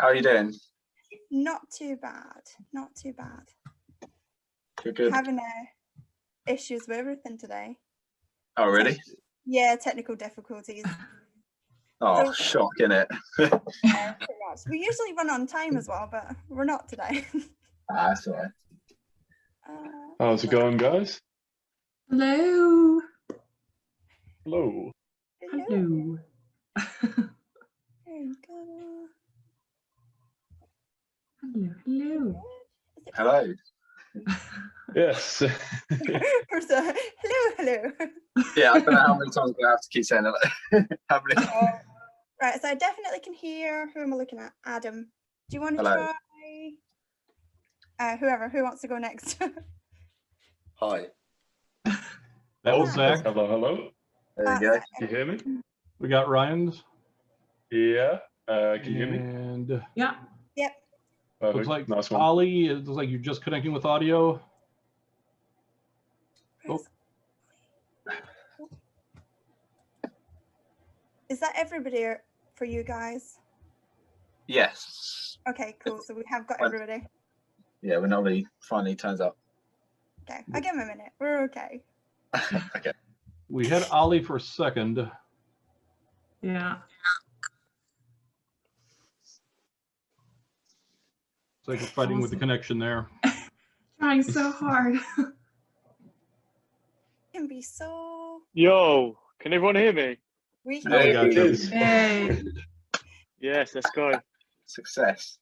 How are you doing? Not too bad. Not too bad. Good. Having issues with everything today. Oh, really? Yeah, technical difficulties. Oh, shock, innit? Pretty much. We usually run on time as well, but we're not today. That's all right. How's it going, guys? Hello. Hello. Hello. There you go. Hello. Hello. Yes. Hello. Yeah, I don't know how many times I'm going to have to keep saying it. How many? Right, so I definitely can hear. Who am I looking at? Adam. Do you want to Hello. try? Who wants to go next? Hi. That was Zach. Hello. There you go. Can you hear me? We got Ryan's. Yeah. Can you hear me? And yeah. Yep. Perfect. Looks like nice one. Ollie, it looks like you're just connecting with audio. Oh. Is that everybody for you guys? Yes. Okay, cool. So we have got everybody. Yeah, when Ollie finally turns up. Okay, I'll give him a minute. We're okay. Okay. We had Ollie for a second. Yeah. It's like we're fighting with the connection there. Trying so hard. Can be so. Yo, can everyone hear me? We Now we got you. Hey. Yes, let's go. Success.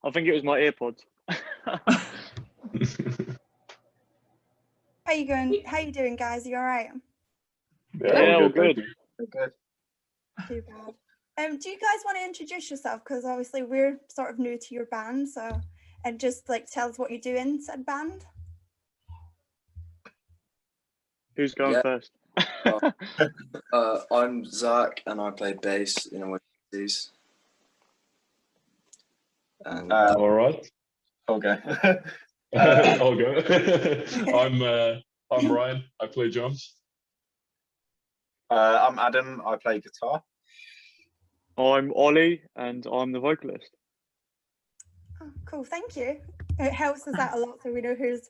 I think it was my earpods. How you going? How you doing, guys? You all right? Yeah, all good. Good. Too bad. Do you guys want to introduce yourself? Because obviously we're sort of new to your band, so and just like tell us what you do in said band. Who's going first? I'm Zach and I play bass in Oasis. And All right. Okay. I'll go. I'm Ryan. I play drums. I'm Adam. I play guitar. I'm Ollie and I'm the vocalist. Oh, cool. Thank you. It helps us out a lot, so we know who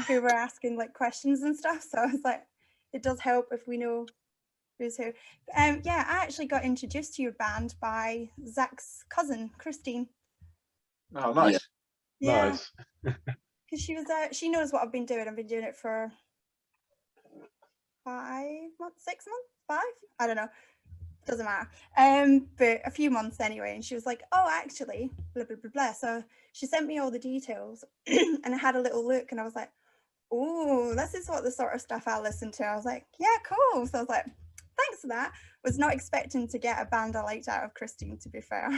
we're asking like questions and stuff. So I was like, it does help if we know who's who. Yeah, I actually got introduced to your band by Zach's cousin, Christine. Oh, nice. Yeah. Nice. Because she knows what I've been doing. I've been doing it for 5 months, 6 months, 5? I don't know. Doesn't matter. But a few months anyway. And she was like, oh, actually, blah, blah, blah, blah. So she sent me all the details and I had a little look and I was like, oh, this is what the sort of stuff I listen to. I was like, yeah, cool. So I was like, thanks for that. Was not expecting to get a band I liked out of Christine, to be fair.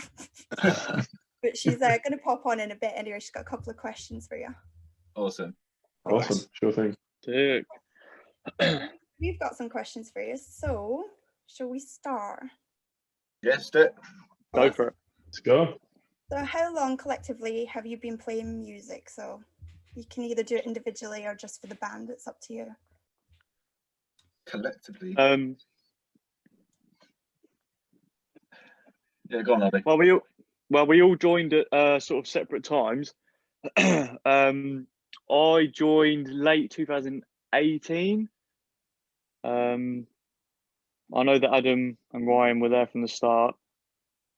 But she's going to pop on in a bit anyway. She's got a couple of questions for you. Awesome. Awesome. Sure thing. Sick. We've got some questions for you. So, shall we start? Yes, do it. Go for it. Let's go. So, how long collectively have you been playing music? So, you can either do it individually or just for the band. It's up to you. Collectively. Yeah, go on, Ollie. Well, we all joined at sort of separate times. I joined late 2018. I know that Adam and Ryan were there from the start,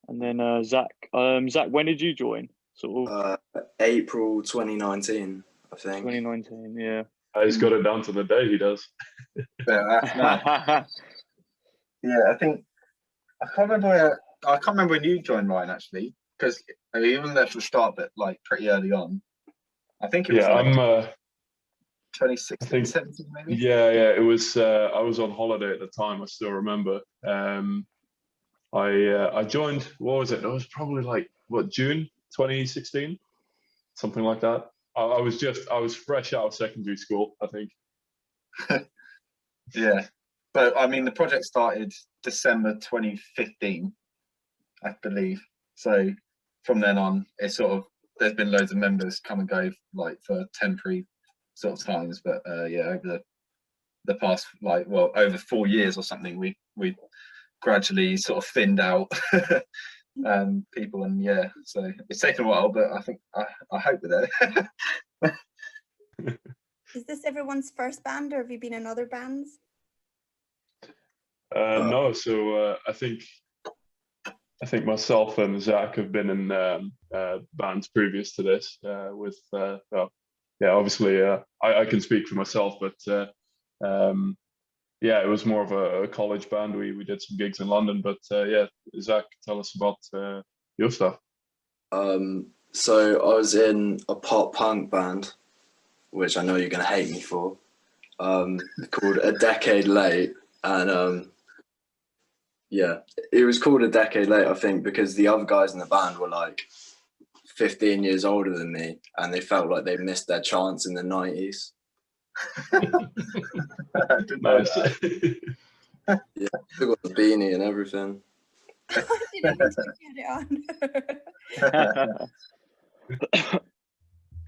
and then Zach. Zach, when did you join? Sort of April 2019, I think. 2019, yeah. He's got it down to the day. He does. Yeah, I think I can't remember when you joined, Ryan, actually, because you were there for the start, but like pretty early on. I think it was I'm 2016, 17 maybe. Yeah. It was. I was on holiday at the time. I still remember. I joined. What was it? It was probably like June 2016, something like that. I was fresh out of secondary school, I think. Yeah, but I mean the project started December 2015, I believe. So from then on, it's sort of there's been loads of members come and go like for temporary sort of times, but yeah, over the past over 4 years or something, we gradually sort of thinned out people, and yeah, so it's taken a while, but I think I hope we're there. Is this everyone's first band, or have you been in other bands? No, so I think myself and Zach have been in bands previous to this. With well, yeah, obviously I can speak for myself, but yeah, it was more of a college band. We did some gigs in London, but yeah, Zach, tell us about your stuff. So I was in a pop punk band, which I know you're gonna hate me for, called A Decade Late, and yeah, it was called A Decade Late, I think, because the other guys in the band were like 15 years older than me, and they felt like they missed their chance in the 90s. I didn't know Nice. that. Yeah, they got the beanie and everything. I didn't need to get it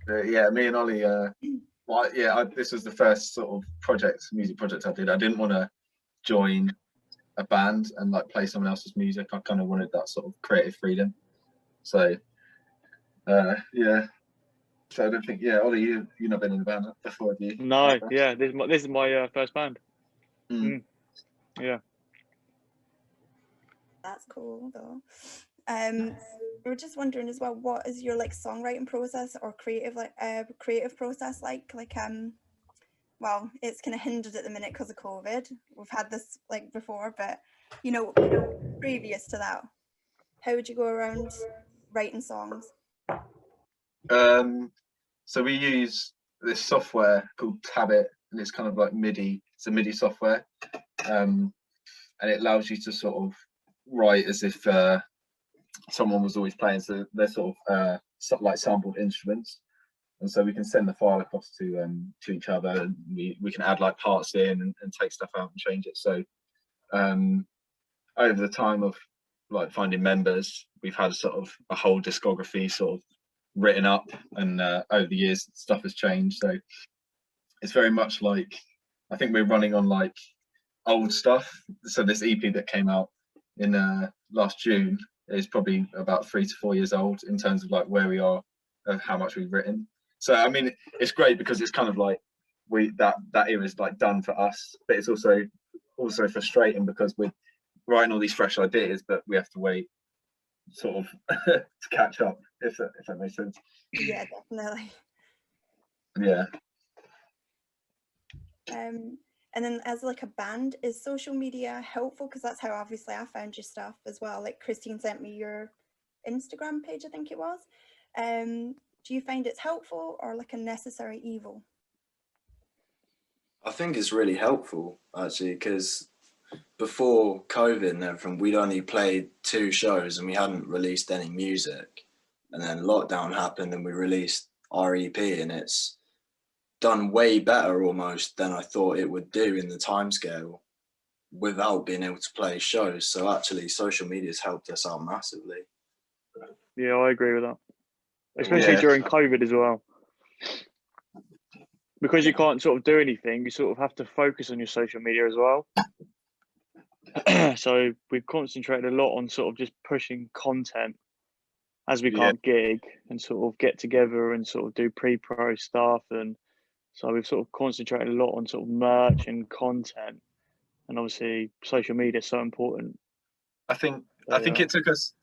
on. Yeah, me and Ollie. Well, yeah, this was the first sort of music project I did. I didn't want to join a band and like play someone else's music. I kind of wanted that sort of creative freedom. So, yeah. So I don't think, yeah, Ollie, you've not been in a band before, have you? No, yeah, this is my first band. Mm. Yeah. That's cool though. We were just wondering as well, what is your like songwriting process or creative process like? Well, it's kind of hindered at the minute because of COVID. We've had this like before, but you know, previous to that, how would you go around writing songs? So we use this software called Tabit, and it's kind of like MIDI. It's a MIDI software, and it allows you to sort of write as if someone was always playing. So they're sort of like sampled instruments, and so we can send the file across to each other, and we can add like parts in and take stuff out and change it. So over the time of like finding members, we've had sort of a whole discography sort of written up, and over the years stuff has changed. So it's very much like, I think we're running on like old stuff. So this EP that came out in last June is probably about 3 to 4 years old in terms of like where we are of how much we've written. So I mean, it's great because it's kind of like that era is like done for us, but it's also frustrating because we're writing all these fresh ideas, but we have to wait sort of to catch up, if that makes sense. Yeah, definitely. Yeah. And then as like a band, is social media helpful? Because that's how obviously I found your stuff as well. Like Christine sent me your Instagram page, I think it was. Do you find it's helpful or like a necessary evil? I think it's really helpful actually, because before COVID and everything, we'd only played 2 shows and we hadn't released any music. And then lockdown happened and we released our EP, and it's done way better almost than I thought it would do in the timescale without being able to play shows. So actually social media's helped us out massively. Yeah, I agree with that. Especially during COVID as well. Because you can't sort of do anything, you sort of have to focus on your social media as well. So we've concentrated a lot on sort of just pushing content as we can't gig, and sort of get together and sort of do pre-pro stuff. And so we've sort of concentrated a lot on sort of merch and content, and obviously social media is so important. I think it took us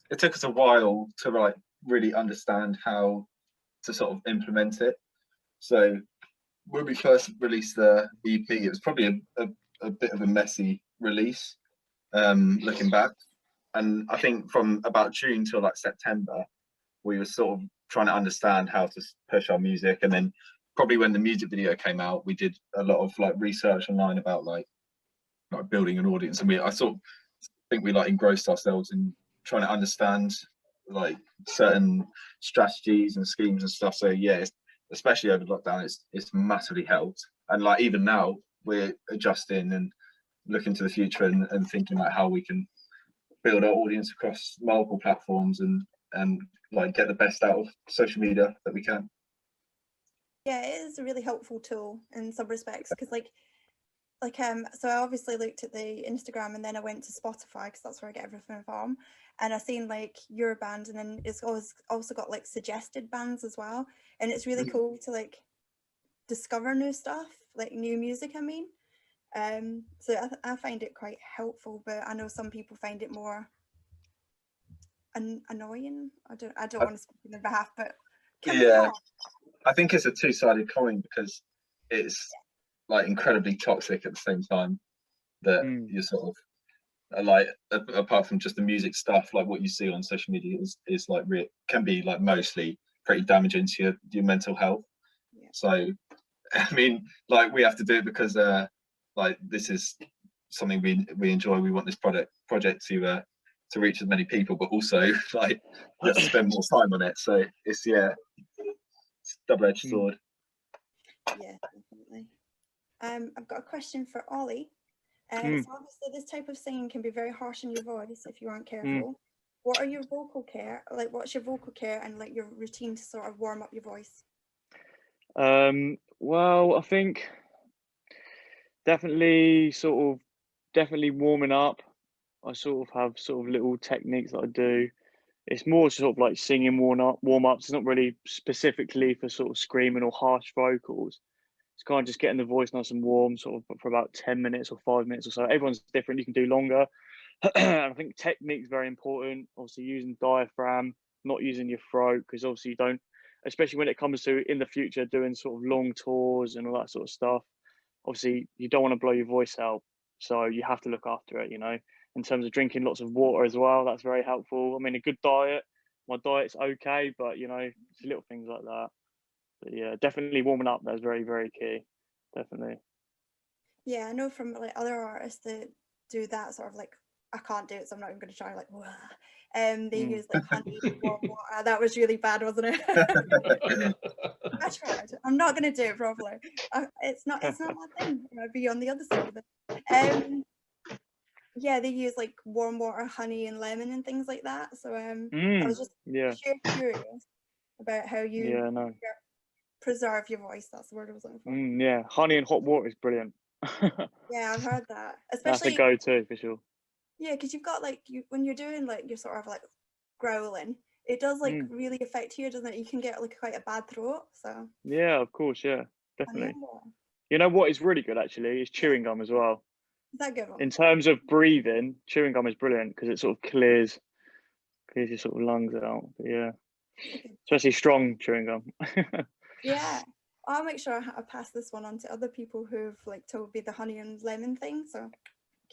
a while to like really understand how to sort of implement it. So when we first released the EP, it was probably a bit of a messy release, looking back. And I think from about June till like September, we were sort of trying to understand how to push our music. And then probably when the music video came out, we did a lot of like research online about like building an audience. And I sort of think we like engrossed ourselves in trying to understand like certain strategies and schemes and stuff. So yeah, especially over lockdown, it's massively helped. And like even now we're adjusting and looking to the future and thinking like how we can build our audience across multiple platforms and like get the best out of social media that we can. Yeah, it is a really helpful tool in some respects, because so I obviously looked at the Instagram and then I went to Spotify because that's where I get everything from. and I've seen like your band, and then it's also got like suggested bands as well, and it's really cool to like discover new stuff, like new music, I mean. So I find it quite helpful, but I know some people find it more annoying. I don't want to speak on their behalf, but can be hard. I think it's a two-sided coin, because it's like incredibly toxic at the same time, that you're sort of like, apart from just the music stuff, like what you see on social media is like can be like mostly pretty damaging to your mental health. So I mean, like, we have to do it because like, this is something we enjoy. We want this project to reach as many people, but also like, let's spend more time on it. So it's double-edged sword. Yeah, definitely. I've got a question for Ollie. So obviously this type of singing can be very harsh on your voice if you aren't careful. What are your vocal care, like what's your vocal care and like your routine to sort of warm up your voice? Well, I think definitely warming up. I sort of have sort of little techniques that I do. It's more sort of like singing warm ups. It's not really specifically for sort of screaming or harsh vocals. It's kind of just getting the voice nice and warm, sort of for about 10 minutes or 5 minutes or so. Everyone's different. You can do longer. I think technique is very important. Obviously, using diaphragm, not using your throat, because obviously you don't, especially when it comes to in the future doing sort of long tours and all that sort of stuff. Obviously, you don't want to blow your voice out, so you have to look after it. In terms of drinking lots of water as well, that's very helpful. I mean, a good diet. My diet's okay, but it's little things like that. But yeah, definitely warming up. That's very, very key. Definitely. Yeah, I know from like other artists that do that sort of like, I can't do it, so I'm not even going to try. Like, they use like honey, warm water. That was really bad, wasn't it? I tried. I'm not going to do it properly. It's not my thing. I'd be on the other side of it. Yeah, they use like warm water, honey, and lemon and things like that. So I was just curious about how you preserve your voice. That's the word I was looking for. Yeah, honey and hot water is brilliant. Yeah, I've heard that. Especially that's a go-to for sure. Yeah, because you've got like when you're doing like you're sort of like growling, it does like really affect you, doesn't it? You can get like quite a bad throat. So yeah, of course, yeah, definitely. You know what is really good actually is chewing gum as well. Is that good one? In terms of breathing, chewing gum is brilliant because it sort of clears your sort of lungs out. But yeah, especially strong chewing gum. Yeah, I'll make sure I pass this one on to other people who've like told me the honey and lemon thing. So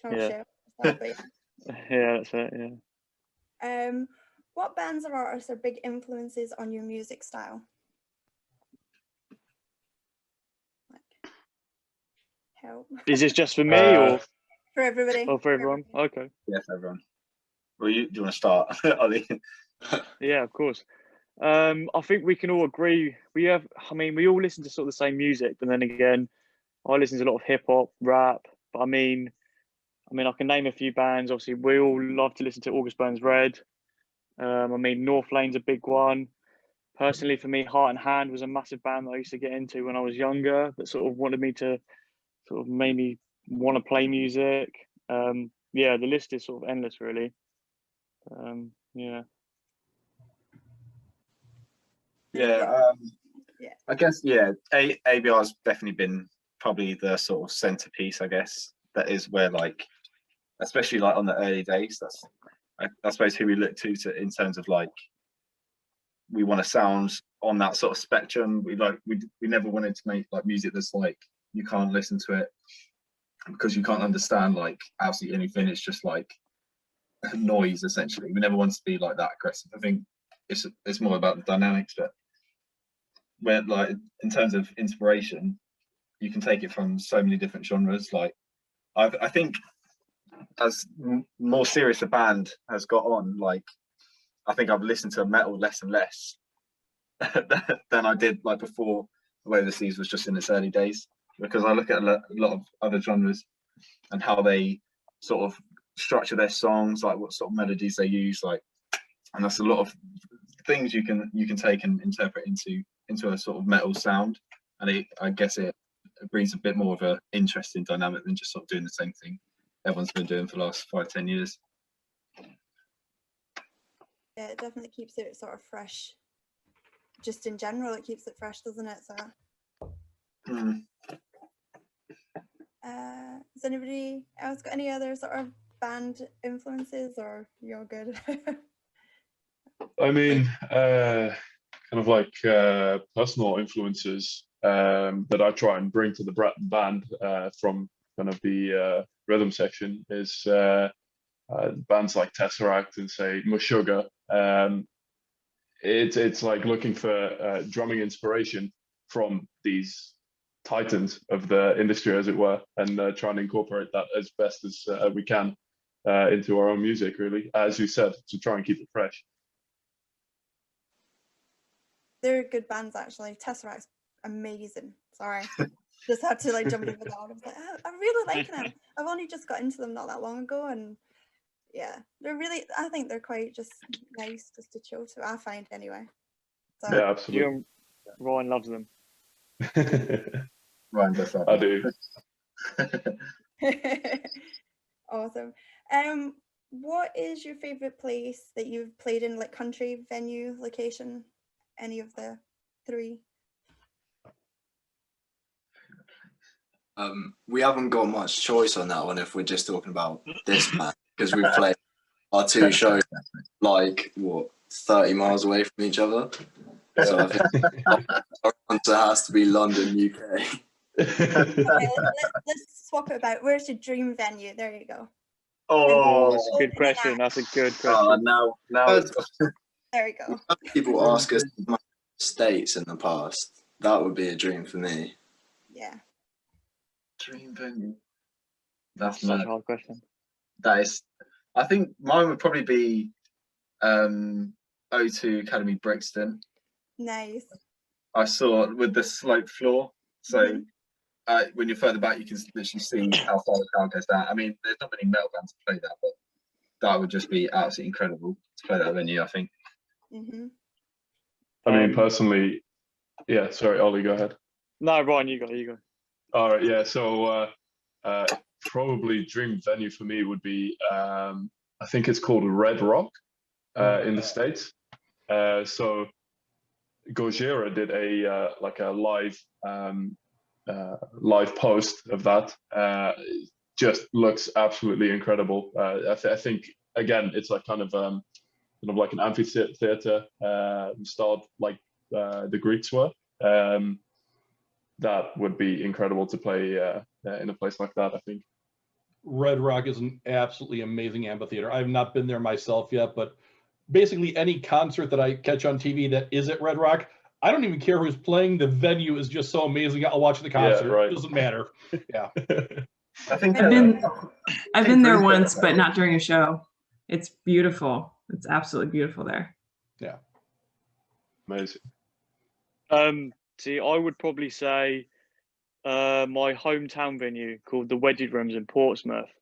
can I share that? But yeah, that's it. Yeah. What bands or artists are big influences on your music style? Like, help. Is this just for me or for everybody? Oh, for everyone. Okay. Yeah, for everyone. Well, do you want to start, Ollie? Yeah, of course. I think we can all agree. We all listen to sort of the same music, but then again, I listen to a lot of hip hop, rap. But I mean, I can name a few bands. Obviously, we all love to listen to August Burns Red. North Lane's a big one. Personally, for me, Heart and Hand was a massive band that I used to get into when I was younger. That sort of wanted me to, sort of made me want to play music. Yeah, the list is sort of endless, really. Yeah. I guess ABR's definitely been probably the sort of centerpiece. I guess that is where, like, especially like on the early days, that's I suppose who we look to in terms of like, we want to sound on that sort of spectrum. We never wanted to make like music that's like you can't listen to it because you can't understand like absolutely anything. It's just like noise essentially. We never wanted to be like that aggressive. I think it's more about the dynamics, but where like in terms of inspiration, you can take it from so many different genres. Like I think as more serious a band has got on, like I think I've listened to metal less and less than I did like before The Way of the Seas was just in its early days, because I look at a lot of other genres and how they sort of structure their songs, like what sort of melodies they use, like, and that's a lot of things you can take and interpret into a sort of metal sound, and I guess it brings a bit more of an interesting dynamic than just sort of doing the same thing everyone's been doing for the last 5-10 years. Yeah, it definitely keeps it sort of fresh. Just in general, it keeps it fresh, doesn't it? So, has anybody else got any other sort of band influences, or you're good? I mean, kind of like personal influences that I try and bring to the band from kind of the rhythm section is bands like Tesseract and say Meshuggah. It's like looking for drumming inspiration from these titans of the industry, as it were, and trying to incorporate that as best as we can into our own music, really, as you said, to try and keep it fresh. They're good bands, actually. Tesseract's amazing. Sorry. Just had to like jump over that one. I was like, oh, I really like them. I've only just got into them not that long ago, and yeah, they're really, I think they're quite just nice just to chill to, I find anyway. So, Yeah, absolutely. Ryan loves them. Ryan does that. I do. Awesome. What is your favorite place that you've played in, like country, venue, location, any of the three? We haven't got much choice on that one if we're just talking about this band, because we've played our two shows like what 30 miles away from each other. So I think our answer has to be London, UK. Okay, let's swap it about. Where's your dream venue? There you go. Oh, that's a good question. That's a good question. Now There you go. People ask us about states in the past. That would be a dream for me. Yeah. dream venue. That's Such mad. a hard question. That is, I think mine would probably be O2 Academy Brixton. Nice. I saw with the slope floor, so when you're further back, you can literally see how far the crowd goes down. I mean, there's not many metal bands to play that, but that would just be absolutely incredible to play that venue, I think. I mean, personally, yeah. Sorry, Ollie, go ahead. No, Ryan, you go. All right, yeah. So probably dream venue for me would be, I think it's called Red Rock in the States. So Gojira did a like a live post of that. Just looks absolutely incredible. I think again, it's like kind of like an amphitheater styled like the Greeks were. That would be incredible to play in a place like that, I think. Red Rock is an absolutely amazing amphitheater. I've not been there myself yet, but basically any concert that I catch on TV that is at Red Rock, I don't even care who's playing. The venue is just so amazing. I'll watch the concert. Yeah, right. It doesn't matter. Yeah. I think I've been there once, but not during a show. It's beautiful. It's absolutely beautiful there. Yeah. Amazing. See, I would probably say my hometown venue called the Wedded Rooms in Portsmouth.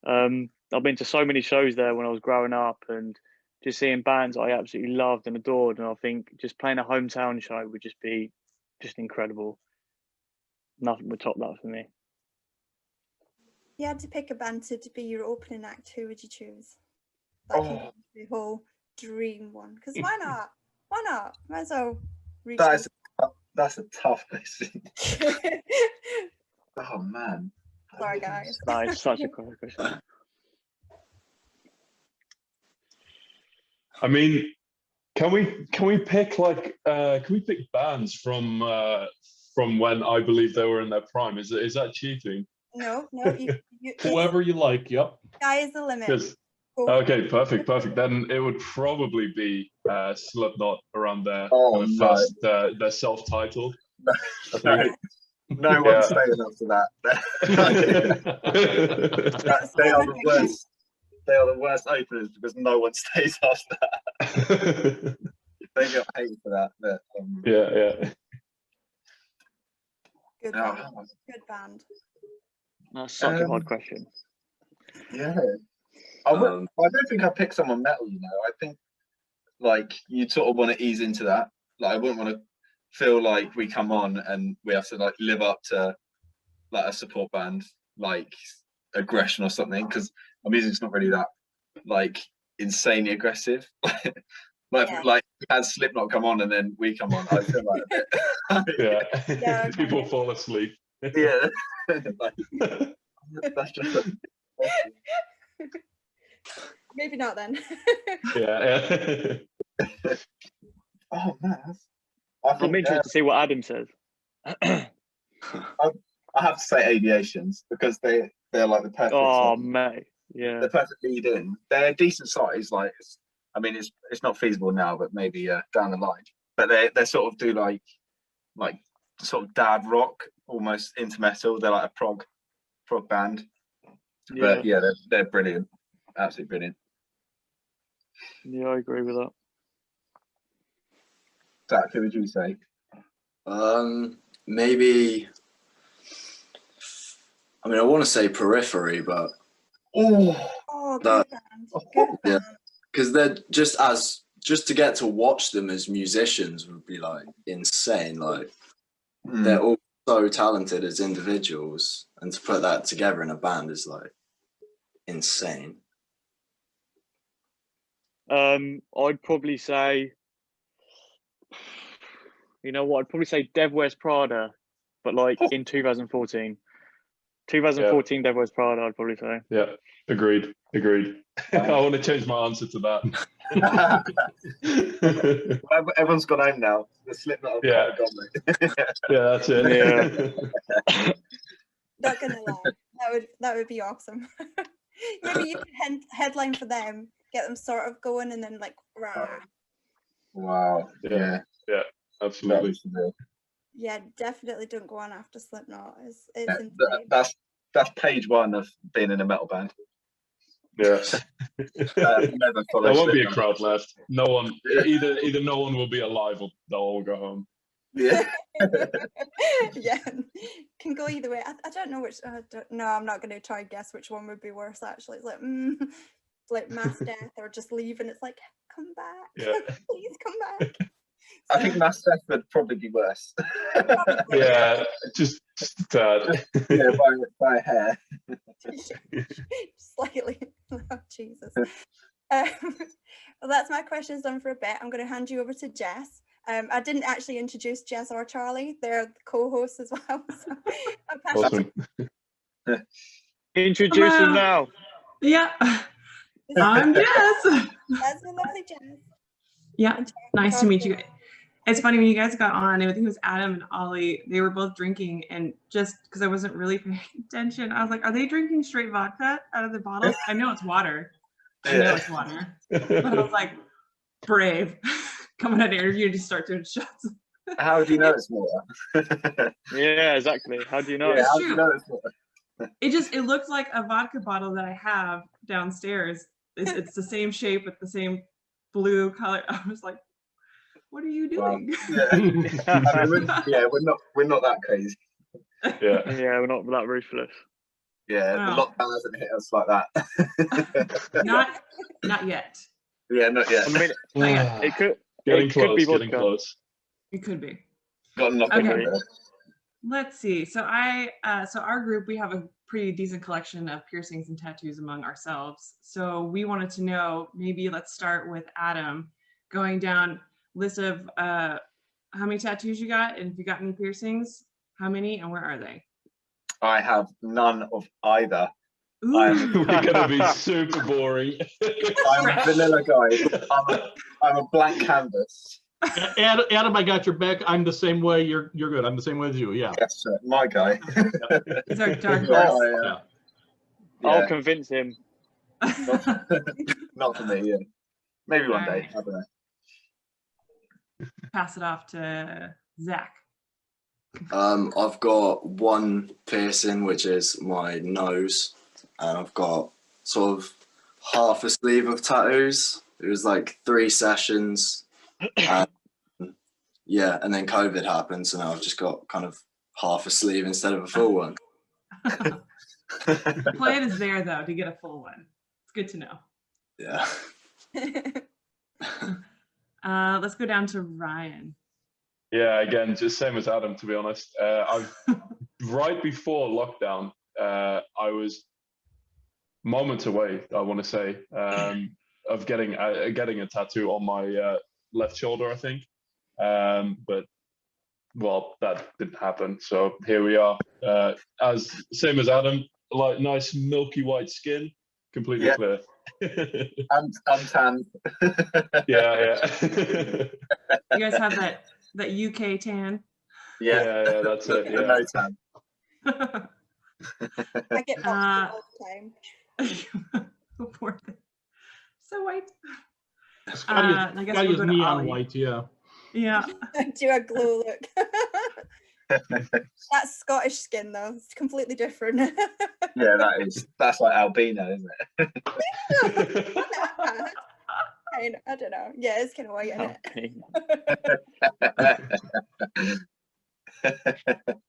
I've been to so many shows there when I was growing up, and just seeing bands I absolutely loved and adored. And I think just playing a hometown show would just be just incredible. Nothing would top that for me. If you had to pick a band to be your opening act, who would you choose? That can be the whole dream one. Because why not? Why not? Might as well reach that's a tough question. Oh man. Sorry guys. No, it's such a cool question. I mean, can we pick like can we pick bands from when I believe they were in their prime? Is that cheating? No, Whoever you like. Yep. Sky is the limit. Okay, perfect. Then it would probably be Slipknot around their first, their self-titled. No one's staying after that. They are the worst. They are the worst openers because no one stays after that. They got hated for that. But, yeah. Good band. Good band. That's such a hard question. Yeah. I don't think I picked someone metal, you know. I think like you sort of want to ease into that. Like I wouldn't want to feel like we come on and we have to like live up to like a support band like Aggression or something, because our music's not really that like insanely aggressive. Yeah. Like we had Slipknot come on and then we come on. I feel like a bit. Yeah. Yeah, People okay. fall asleep. Yeah. Like, that's just Maybe not then. Yeah. oh man. I I'm think interested to see what Adam says. I have to say Aviations because they're like the perfect. Oh mate, yeah. They're perfect lead in. They're decent size. Like, I mean, it's not feasible now, but maybe down the line. But they sort of do like sort of dad rock, almost into metal. They're like a prog band. Yeah, But yeah, they're brilliant, absolutely brilliant. yeah, I agree with that. Zach, who would you say? Maybe. I mean, I want to say Periphery, but Oh, good band. Good yeah, band. because they're just to get to watch them as musicians would be like insane. Like they're all so talented as individuals, and to put that together in a band is like insane. I'd probably say, you know what? I'd probably say Dev Wears Prada, but like in 2014. 2014 Dev Wears Prada, I'd probably say. Yeah, agreed. I want to change my answer to that. Everyone's gone home now. The Slipknot Yeah. gone, mate. Yeah, that's it. Yeah. Not gonna lie, that would be awesome. Maybe you could headline for them, get them sort of going, and then like rah. Wow. Yeah. Absolutely. Yeah, definitely don't go on after Slipknot. It's insane. That's page one of being in a metal band. Yeah. Never follow There won't be a Slipknot. crowd left. No one. Either no one will be alive or they'll all go home. Yeah. Yeah, can go either way. I don't know which. No, I'm not going to try and guess which one would be worse. Actually, it's like it's like mass death or just leave, and it's like come back, Yeah. please come back. I think mass death would probably be worse. Probably. Yeah, just a tad. Yeah, by a hair. Slightly. Oh, Jesus. Well, that's my questions done for a bit. I'm going to hand you over to Jess. I didn't actually introduce Jess or Charlie. They're co-hosts as well. So I'll pass Awesome. Introduce Hello. them now. Yeah, I'm Jess. That's my lovely Jess. Yeah, nice to meet you. It's funny when you guys got on, I think it was Adam and Ollie, they were both drinking, and just because I wasn't really paying attention, I was like, are they drinking straight vodka out of the bottle? I know it's water. I know it's water. But I was like, brave. Coming out of interview and just start doing shots. How do you know it's water? Yeah, exactly. How do you know? Yeah, it? how do you know it's water? It looks like a vodka bottle that I have downstairs. It's the same shape with the same blue color. I was like, what are you doing? Yeah. I mean, we're not that crazy. Yeah. Yeah, we're not that ruthless. Yeah, Wow. the lockdown hasn't hit us like that. Not yet. Yeah, not yet. I mean, it could Getting it close, could be getting vodka. close. It could be. Got nothing Okay. on there. Let's see. So our group, we have a pretty decent collection of piercings and tattoos among ourselves. So we wanted to know, maybe let's start with Adam, going down list of how many tattoos you got, and if you got any piercings, how many, and where are they? I have none of either. Ooh. We're gonna be super boring. I'm a vanilla guy. I'm a blank canvas. Adam, I got your back. I'm the same way. You're good. I'm the same way as you. Yeah. Yes, sir. My guy. These are dark Yeah, horse. yeah. I'll convince him. Not for me. Yeah. Maybe one day. Alright. I don't know. Pass it off to Zach. I've got one piercing, which is my nose, and I've got sort of half a sleeve of tattoos. It was like 3 sessions. And, yeah, and then COVID happened, so now I've just got kind of half a sleeve instead of a full one. The plan is there though to get a full one. It's good to know. Yeah. Let's go down to Ryan. Yeah, again, just same as Adam, to be honest. Right before lockdown, I was moments away, I want to say. of getting a tattoo on my left shoulder, I think. But well, that didn't happen. So here we are. Same as Adam, like nice milky white skin, completely clear. I'm tan. Yeah. You guys have that UK tan. Yeah, that's it. Yeah. No tan. I get boxed all the time. Poor thing. So white. Scotty is, I guess Scotty we'll is go to neon Ollie. white, yeah. Yeah. Do a glow look. That's Scottish skin though. It's completely different. Yeah, that's like albino, isn't it? I don't know. Yeah, it's kind of white, isn't it?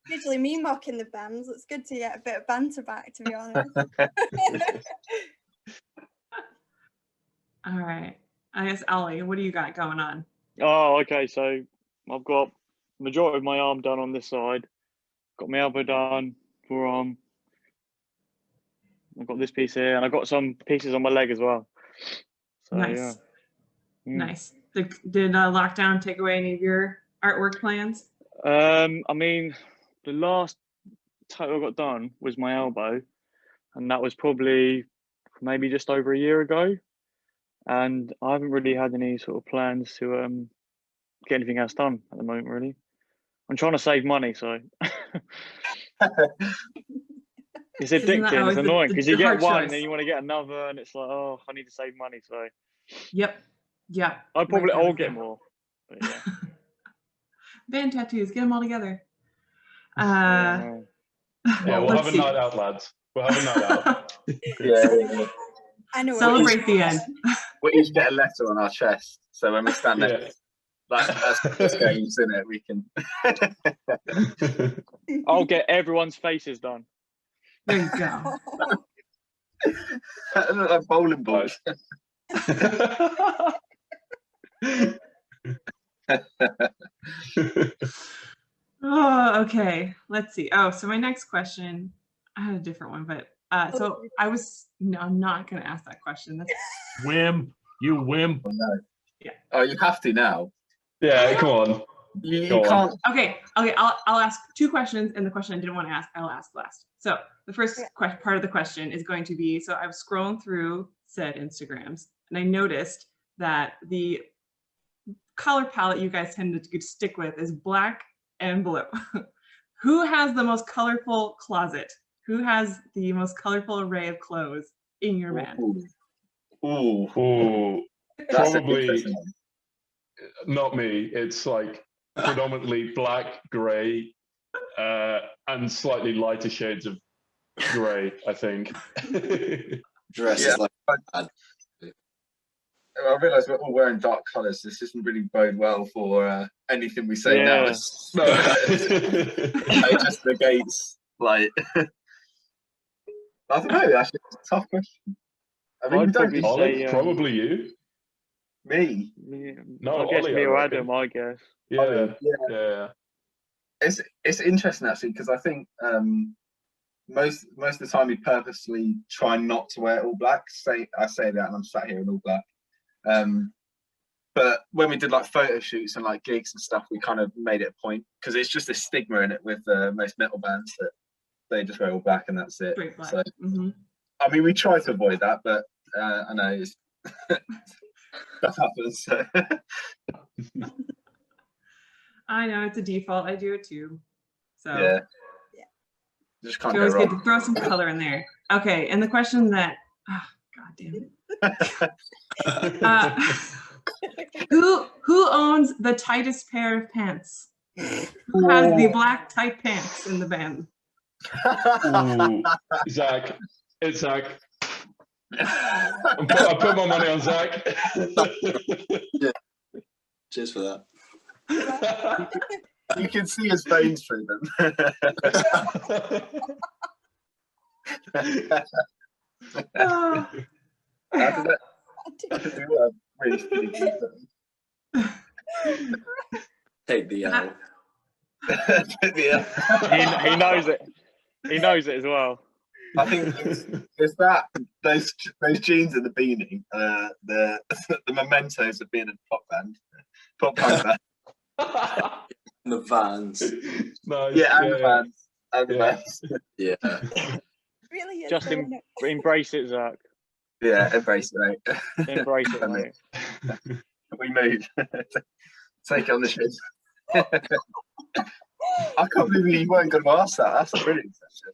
Usually me mocking the bands. It's good to get a bit of banter back, to be honest. All right. I guess Ollie, what do you got going on? Oh, okay. So I've got majority of my arm done on this side. Got my elbow done, forearm. I've got this piece here, and I've got some pieces on my leg as well. So, Nice. Yeah. Nice. Did lockdown take away any of your artwork plans? I mean, the last tattoo I got done was my elbow, and that was probably maybe just over a year ago. And I haven't really had any sort of plans to get anything else done at the moment, really. I'm trying to save money, so it's addicting. It's annoying because you get one and then you want to get another, and it's like, oh, I need to save money. So Yep. I'll get more. But yeah. Band tattoos, get them all together. Yeah, we'll have a night out, lads. We'll have a night out. Yeah. I know. Celebrate the end. We each get a letter on our chest, so when we stand there, that's games, isn't it? We can. I'll get everyone's faces done. There you go. Like bowling balls. Oh, okay. Let's see. Oh, so my next question, I had a different one, but so I'm not going to ask that question. That's Wimp, you wimp. Oh, no. Yeah. Oh, you have to now. Yeah, come on. You can't. Okay. I'll ask two questions, and the question I didn't want to ask, I'll ask last. So the first part of the question is going to be, so I was scrolling through said Instagrams, and I noticed that the color palette you guys tend to stick with is black and blue. Who has the most colorful closet? Who has the most colorful array of clothes in your band? Ooh. Probably not me. It's like predominantly black, grey, and slightly lighter shades of grey, I think. Dresses like I realise we're all wearing dark colours. This doesn't really bode well for anything we say now. It just negates, like, I don't know, actually, it's a tough question. I mean, probably you. Me? No, I guess Ollie, me or reckon. Adam, I guess. Yeah. It's interesting, actually, because I think most of the time we purposely try not to wear all black. I say that, and I'm sat here in all black. But when we did like photo shoots and like gigs and stuff, we kind of made it a point, because it's just a stigma in it with most metal bands that they just wear all black and that's it. Straight black. So, Mm-hmm. I mean, we try to avoid that, but I know it's stuff happens. So. I know it's a default. I do it too. So yeah. Just can't it's always go good wrong. to throw some color in there. Okay, and the question that, God damn it. Who owns the tightest pair of pants? Who has the black tight pants in the band? Ooh, Zach. It's Zach. I put my money on Zach. Yeah. Cheers for that. You can see his veins through them. Take the L. He knows it. He knows it as well. I think it's that those jeans and the beanie, the mementos of being in a pop punk band. The Vans. Nice. Yeah, and the Vans. And the Yeah. Vans. Yeah. Really is. Just though, isn't it? embrace it, Zach. Yeah, embrace it, mate. Embrace it, mate. We move. Take it on the ship. I can't believe you weren't going to ask that. That's a brilliant question.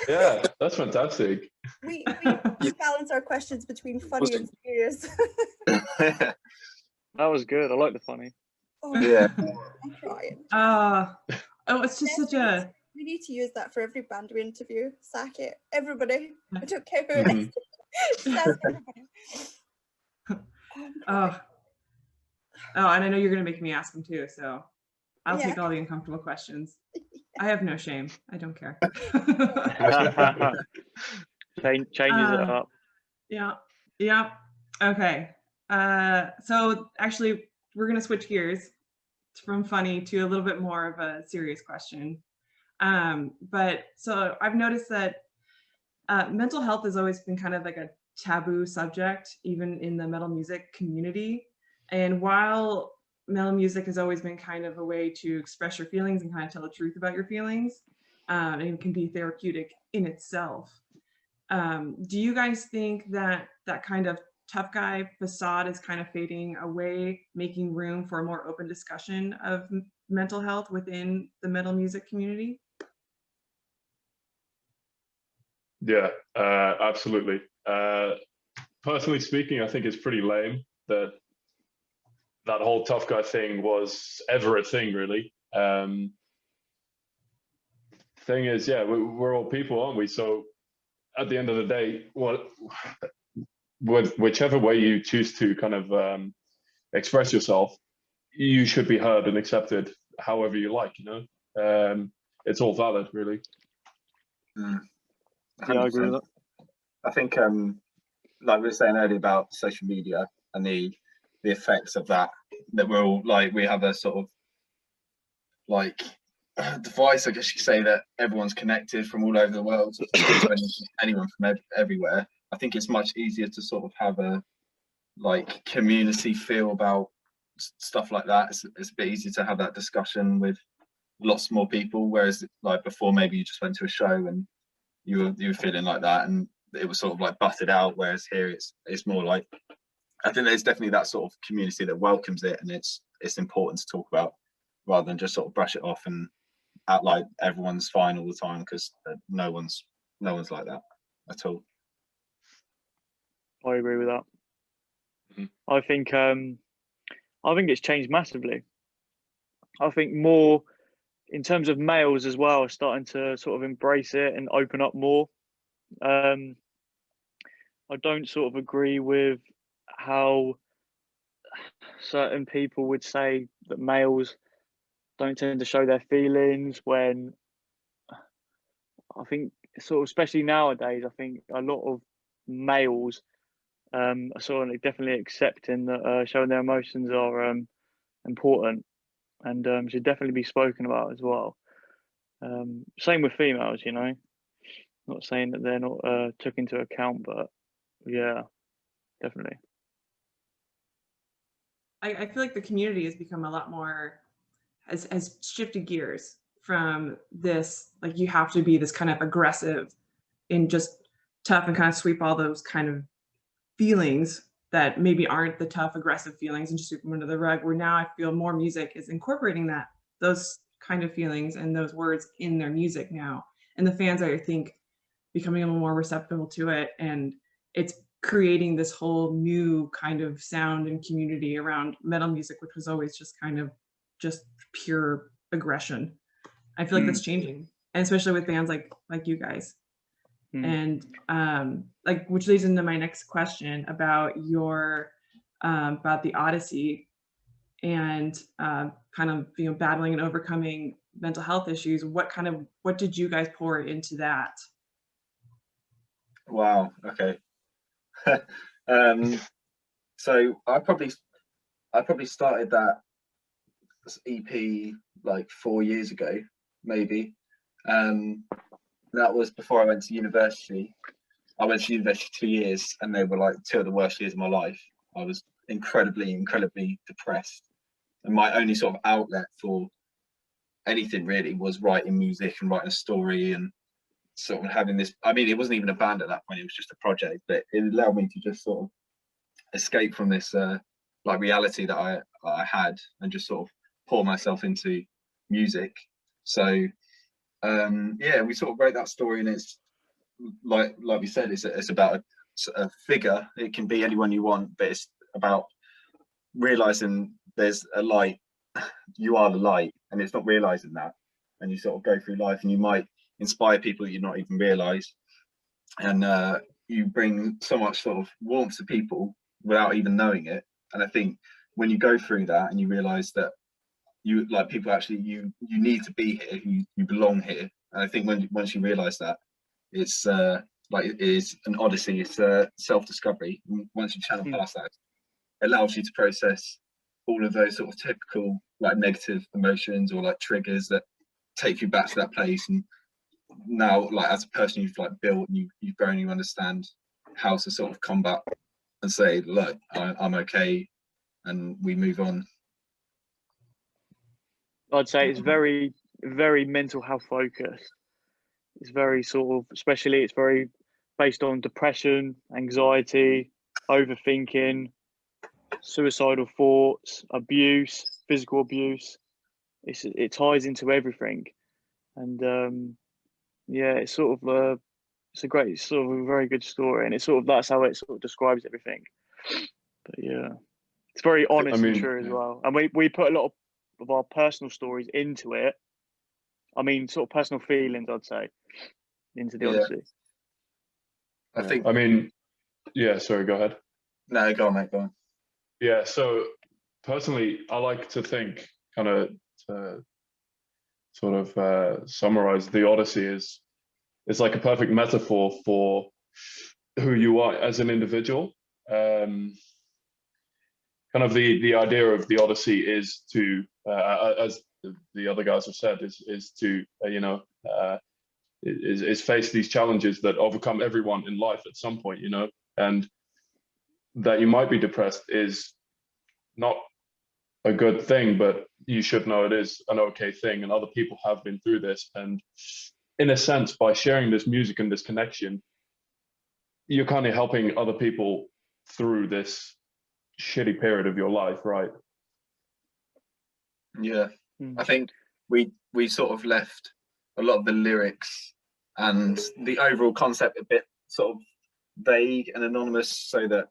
Yeah, that's fantastic. We balance our questions between funny and serious. That was good. I like the funny. Oh, Yeah. I'm crying. Oh, it's just such a. We need to use that for every band we interview. Sack it, everybody. I don't care who it Mhm. is. Just ask everybody. Oh, and I know you're gonna make me ask them too, so I'll Yeah. take all the uncomfortable questions. I have no shame. I don't care. Changes it up. Yeah. Okay. So actually, we're gonna switch gears from funny to a little bit more of a serious question. But so I've noticed that mental health has always been kind of like a taboo subject, even in the metal music community. And while metal music has always been kind of a way to express your feelings and kind of tell the truth about your feelings, and it can be therapeutic in itself. Do you guys think that that kind of tough guy facade is kind of fading away, making room for a more open discussion of mental health within the metal music community? Yeah, absolutely. Personally speaking, I think it's pretty lame that that whole tough guy thing was ever a thing, really. Thing is, yeah, we're all people, aren't we? So at the end of the day, whichever way you choose to kind of express yourself, you should be heard and accepted however you like, you know? It's all valid, really. Yeah, I agree with that. I think, like we were saying earlier about social media and the effects of that we're all like, we have a sort of like device, I guess you could say, that everyone's connected from all over the world, so anyone from everywhere. I think it's much easier to sort of have a like community feel about stuff like that. It's a bit easier to have that discussion with lots more people, whereas like before, maybe you just went to a show and you were feeling like that and it was sort of like butted out, whereas here it's more like, I think there's definitely that sort of community that welcomes it, and it's important to talk about rather than just sort of brush it off and act like everyone's fine all the time, because no one's like that at all. I agree with that. Mm-hmm. I think it's changed massively. I think more in terms of males as well, starting to sort of embrace it and open up more. I don't sort of agree with how certain people would say that males don't tend to show their feelings, when I think sort of, especially nowadays, I think a lot of males are sort of definitely accepting that showing their emotions are important and should definitely be spoken about as well. Same with females, you know, not saying that they're not took into account, but yeah, definitely. I feel like the community has become a lot more, has shifted gears from this, like you have to be this kind of aggressive and just tough and kind of sweep all those kind of feelings that maybe aren't the tough, aggressive feelings and just sweep them under the rug, where now I feel more music is incorporating those kind of feelings and those words in their music now. And the fans, I think, becoming a little more receptive to it. And it's creating this whole new kind of sound and community around metal music, which was always just kind of just pure aggression. I feel like that's changing, and especially with bands like you guys. And like, which leads into my next question about your about the Odyssey and kind of, you know, battling and overcoming mental health issues. What did you guys pour into that? Wow. Okay. So I probably started that EP like 4 years ago, maybe. That was before I went to university. I went to university 2 years, and they were like 2 of the worst years of my life. I was incredibly depressed, and my only sort of outlet for anything really was writing music and writing a story and sort of having this. I mean, it wasn't even a band at that point; it was just a project, but it allowed me to just sort of escape from this like reality that I had, and just sort of pour myself into music. So yeah, we sort of wrote that story, and it's like we said, it's about a figure. It can be anyone you want, but it's about realizing there's a light. You are the light, and it's not realizing that. And you sort of go through life, and you might inspire people that you not even realize, and you bring so much sort of warmth to people without even knowing it. And I think when you go through that and you realize that you like people actually you need to be here, you belong here. And I think once you realize that, it's like it is an odyssey, it's self-discovery. Once you channel past that, it allows you to process all of those sort of typical like negative emotions or like triggers that take you back to that place. And now, like as a person you've like built, you've grown, you understand how to sort of combat and say, look, I'm okay, and we move on. I'd say it's very, very mental health focused. It's very sort of, especially it's very based on depression, anxiety, overthinking, suicidal thoughts, abuse, physical abuse. It ties into everything, and yeah, it's sort of it's sort of a very good story, and it's sort of that's how it sort of describes everything. But yeah, it's very honest and true as well. And we put a lot of our personal stories into it. I mean, sort of personal feelings, I'd say, into the Odyssey. I think. I mean, yeah. Sorry, go ahead. No, go on, mate. Go on. Yeah. So personally, I like to think, kind of, to sort of summarize the Odyssey is like a perfect metaphor for who you are as an individual. Kind of the idea of the Odyssey is to, as the other guys have said, is to is face these challenges that overcome everyone in life at some point, and that you might be depressed is not a good thing, but you should know it is an okay thing, and other people have been through this. And in a sense, by sharing this music and this connection, you're kind of helping other people through this shitty period of your life, right? Yeah, I think we sort of left a lot of the lyrics and the overall concept a bit sort of vague and anonymous, so that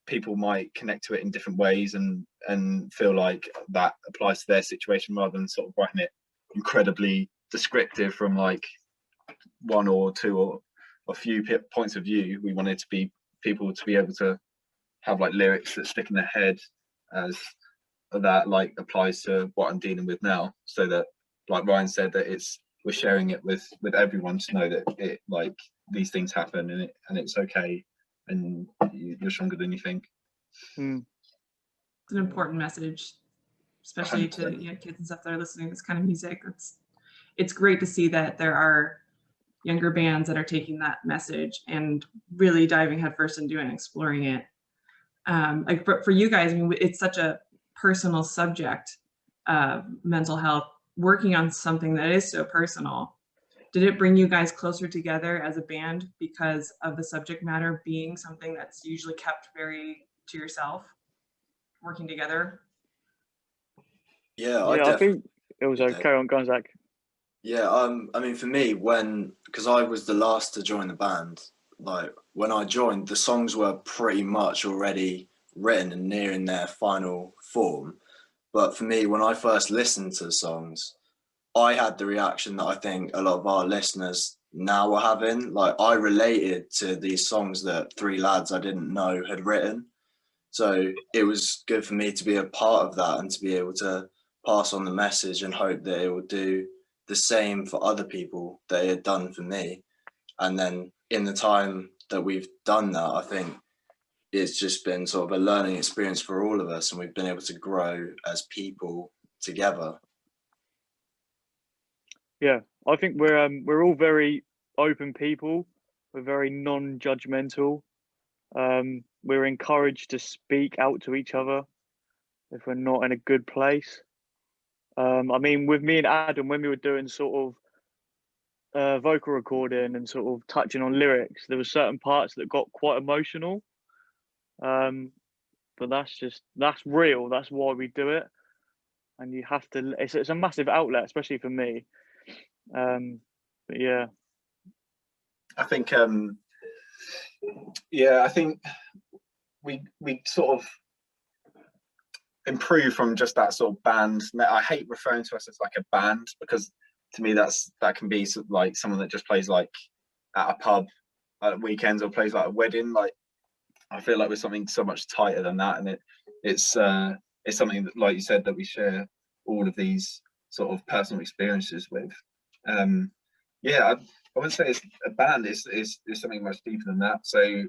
people might connect to it in different ways and feel like that applies to their situation, rather than sort of writing it incredibly descriptive from like one or two or a few points of view. We wanted to be people to be able to have like lyrics that stick in their head as that like applies to what I'm dealing with now, so that, like Ryan said, that we're sharing it with everyone to know that it, like, these things happen, and it's okay, and you're stronger than you think. It's an important message, especially 100%. To kids and stuff that are listening to this kind of music. It's great to see that there are younger bands that are taking that message and really diving headfirst into it and exploring it. Like for you guys, I mean, it's such a personal subject, mental health, working on something that is so personal. Did it bring you guys closer together as a band because of the subject matter being something that's usually kept very to yourself, working together? Yeah, I think it was okay. Carry on, go on, Zach. Yeah, I mean, for me, because I was the last to join the band, like when I joined, the songs were pretty much already written and nearing their final form. But for me, when I first listened to the songs, I had the reaction that I think a lot of our listeners now are having. Like, I related to these songs that three lads I didn't know had written. So it was good for me to be a part of that and to be able to pass on the message and hope that it would do the same for other people that it had done for me. And then in the time that we've done that, I think it's just been sort of a learning experience for all of us, and we've been able to grow as people together. Yeah, I think we're all very open people. We're very non-judgmental. We're encouraged to speak out to each other if we're not in a good place. I mean, with me and Adam, when we were doing sort of vocal recording and sort of touching on lyrics, there were certain parts that got quite emotional. But that's real. That's why we do it. And you have to, it's a massive outlet, especially for me. But yeah. I think, I think we sort of improve from just that sort of band. I hate referring to us as like a band, because to me that can be sort of like someone that just plays like at a pub at weekends or plays like a wedding. Like, I feel like we're something so much tighter than that, and it's something that, like you said, that we share all of these sort of personal experiences with. I wouldn't say it's a band. It's something much deeper than that. So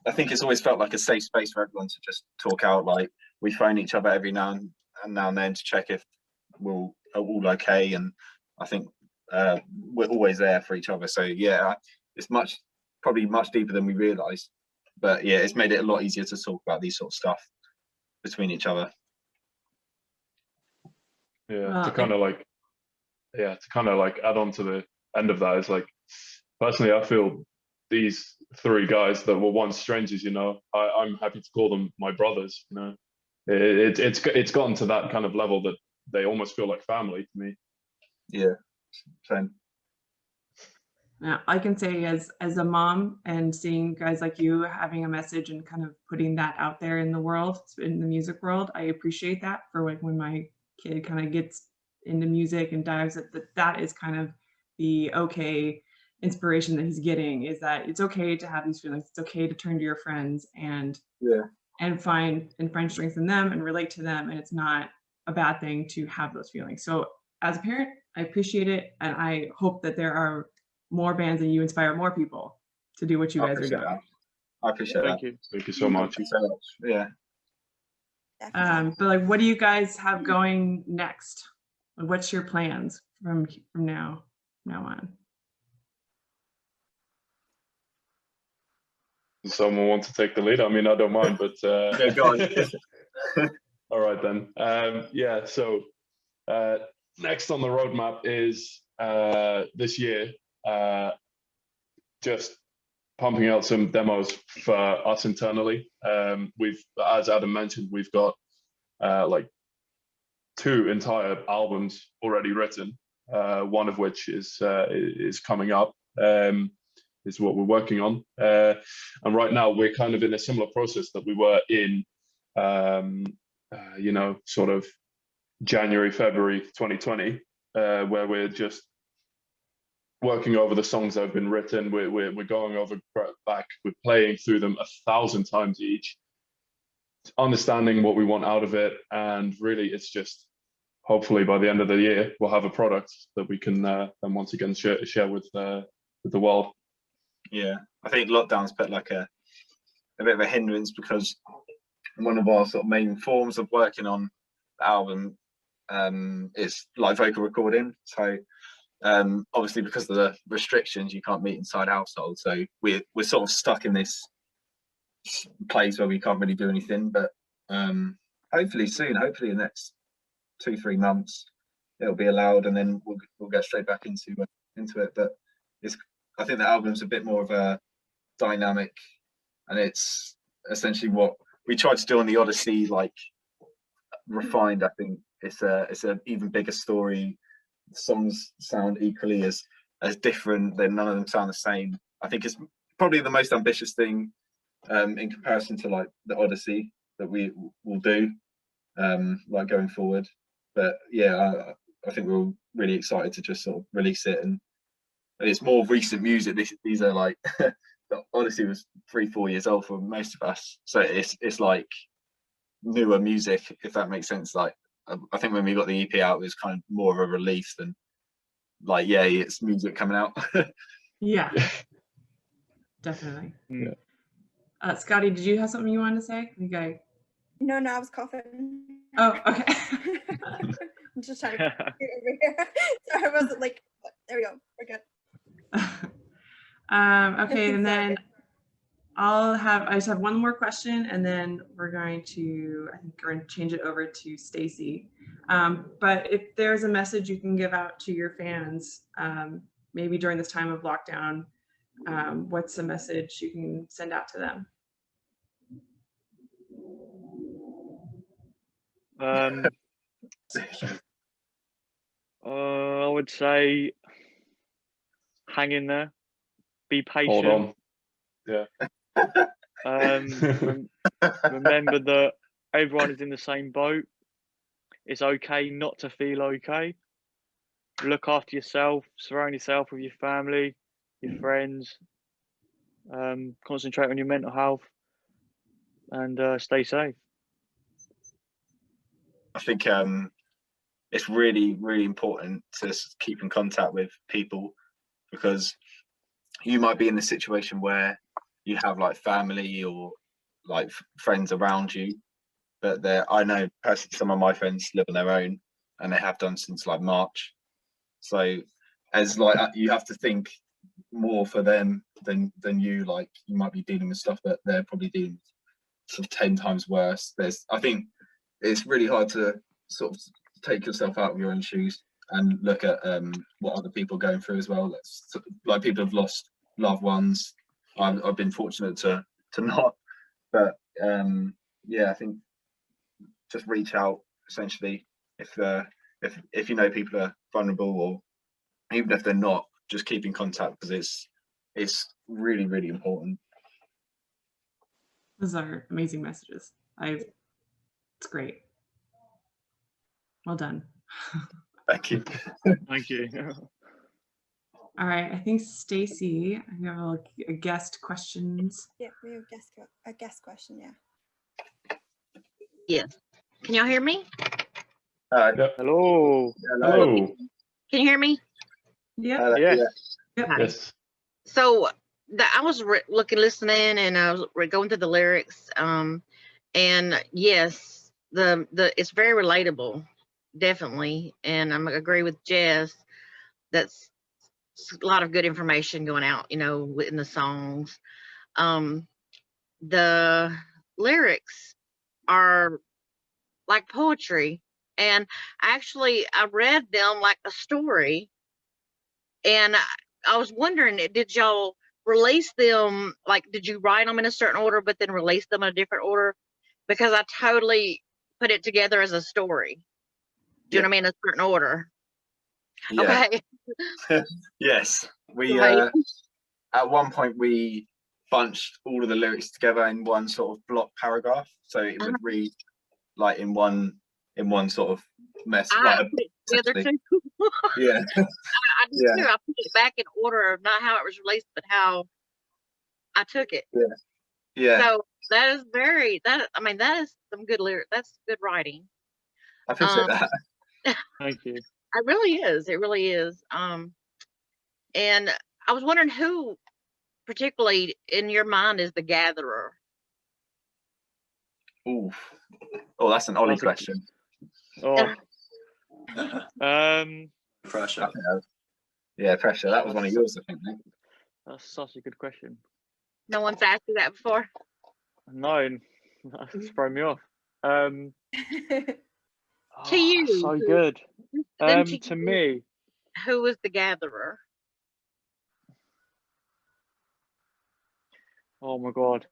I think it's always felt like a safe space for everyone to just talk out. Like, we phone each other every now and then to check if we're all okay, and I think we're always there for each other. So yeah, it's probably much deeper than we realised. But yeah, it's made it a lot easier to talk about these sort of stuff between each other. Yeah, to kind of like add on to the end of that, is like, personally, I feel these three guys that were once strangers, you know, I'm happy to call them my brothers. You know, it's gotten to that kind of level that they almost feel like family to me. Yeah, same. Yeah, I can say as a mom, and seeing guys like you having a message and kind of putting that out there in the world, in the music world, I appreciate that. For like when my kid kind of gets into music and dives at that is kind of the okay inspiration that he's getting, is that it's okay to have these feelings. It's okay to turn to your friends and find strength in them and relate to them, and it's not a bad thing to have those feelings. So as a parent, I appreciate it, and I hope that there are more bands and you inspire more people to do what you guys are doing. I appreciate that. Thank you so much. Yeah. Definitely. But like, what do you guys have going next? What's your plans from now on? Does someone want to take the lead? I mean, I don't mind, but Yeah, go on. all right then. So next on the roadmap is this year, just pumping out some demos for us internally. We've, as Adam mentioned, we've got like 2 entire albums already written, one of which is coming up, is what we're working on. And right now we're kind of in a similar process that we were in, sort of January, February 2020, where we're just working over the songs that have been written. We're going over back, we're playing through them 1,000 times each, understanding what we want out of it, and really it's just, hopefully by the end of the year we'll have a product that we can then once again share with the world. Yeah, I think lockdown's put like a bit of a hindrance, because one of our sort of main forms of working on the album is like vocal recording. So obviously, because of the restrictions, you can't meet inside households, so we're sort of stuck in this place where we can't really do anything. But hopefully soon, hopefully in the next 2-3 months, it'll be allowed, and then we'll get straight back into it. But I think the album's a bit more of a dynamic, and it's essentially what we tried to do on the Odyssey, like refined. I think it's an even bigger story. The songs sound equally as different. Then none of them sound the same. I think it's probably the most ambitious thing in comparison to like the Odyssey that we will do, like going forward. But yeah, I think we're all really excited to just sort of release it, and it's more recent music. These are like the Odyssey was 3-4 years old for most of us, so it's like newer music, if that makes sense. Like, I think when we got the EP out, it was kind of more of a relief than like, yeah, it's music coming out. Yeah, definitely. Yeah. Scotty, did you have something you wanted to say? No, I was coughing. Oh, okay. I'm just trying to get over here. So I wasn't like, there we go, we're good. Okay, and then I just have one more question, and then we're going to change it over to Stacy. But if there's a message you can give out to your fans, maybe during this time of lockdown, what's a message you can send out to them? I would say hang in there, be patient. Hold on. Yeah. Remember that everyone is in the same boat. It's okay not to feel okay. Look after yourself, surround yourself with your family, your friends. Concentrate on your mental health and stay safe. I think it's really, really important to keep in contact with people, because you might be in the situation where you have like family or like friends around you, but I know personally some of my friends live on their own, and they have done since like March. So as like you have to think more for them than you. Like you might be dealing with stuff that they're probably dealing with sort of 10 times worse. I think it's really hard to sort of take yourself out of your own shoes and look at what other people are going through as well. Like people have lost loved ones. I've been fortunate to not, but yeah, I think just reach out essentially if you know people are vulnerable, or even if they're not, just keep in contact, because it's really, really important. Those are amazing messages. It's great. Well done. Thank you. Thank you. All right, I think Stacy, I have a guest questions. Yeah, we have a guest question. Yeah. Yes. Can y'all hear me? Yep. Hello. Hello. Can you hear me? Yeah. Yeah. Yep. Yes. So I was listening, and I was going through the lyrics. And yes, it's very relatable, definitely. And I agree with Jess. That's a lot of good information going out, in the songs. The lyrics are like poetry, and actually I read them like a story, and I was wondering, did y'all release them, like did you write them in a certain order but then release them in a different order? Because I totally put it together as a story. Do you know what I mean? A certain order. Yeah. Okay. Yes, we Right. at one point we bunched all of the lyrics together in one sort of block paragraph, so it would read like in one sort of mess. I Like put it together too. Yeah. I did too. I put it back in order of not how it was released, but how I took it. Yeah. So that is that is some good lyric. That's good writing. I appreciate that. Thank you. It really is. It really is. And I was wondering who, particularly in your mind, is the gatherer. Ooh. Oh, that's an Ollie question. Oh. Pressure. Yeah, pressure. That was one of yours, I think, mate. That's such a good question. No one's asked you that before. No, that's thrown me off. To you, so good. To me, who was the gatherer? oh my god.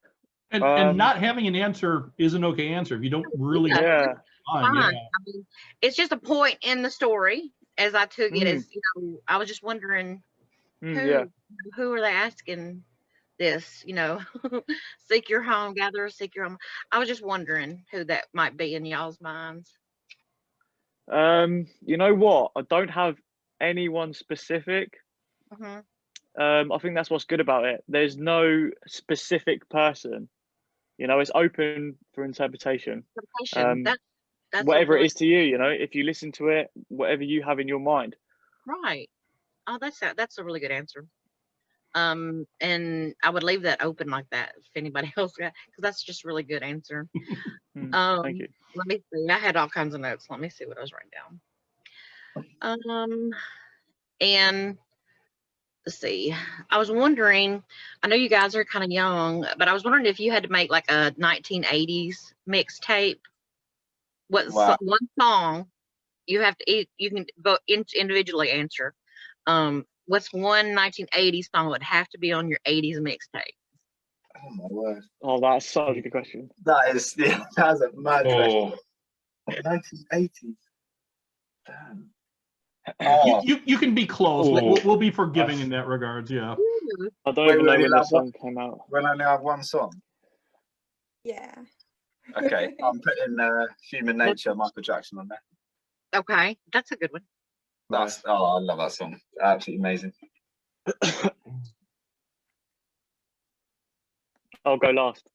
And not having an answer is an okay answer if you don't really. Yeah. Fine. I mean, it's just a point in the story, as I took it as, I was just wondering who are they asking this, seek your home, gather, seek your home. I was just wondering who that might be in y'all's minds. You know what? I don't have anyone specific. I think that's what's good about it. There's no specific person. It's open for interpretation. That's whatever it is to you, if you listen to it, whatever you have in your mind. Right. Oh, that's a really good answer. And I would leave that open like that if anybody else got, because that's just a really good answer. Thank you. Let me see. I had all kinds of notes. Let me see what I was writing down. And let's see. I was wondering, I know you guys are kind of young, but I was wondering if you had to make like a 1980s mixtape. Wow. One song you have to, you can vote individually answer. What's one 1980s song would have to be on your 80s mixtape? Oh my word. Oh, that's such a good question. That is, yeah, that's a mad Oh, question. 1980s. Damn. You can be close. Oh. We'll be forgiving in that regards. Yeah. I don't Wait, even know wait, when that the song came out. When I only have one song. Yeah. Okay, I'm putting Human Nature, Michael Jackson on there. Okay, that's a good one. That's, oh, I love that song. Absolutely amazing. I'll go last.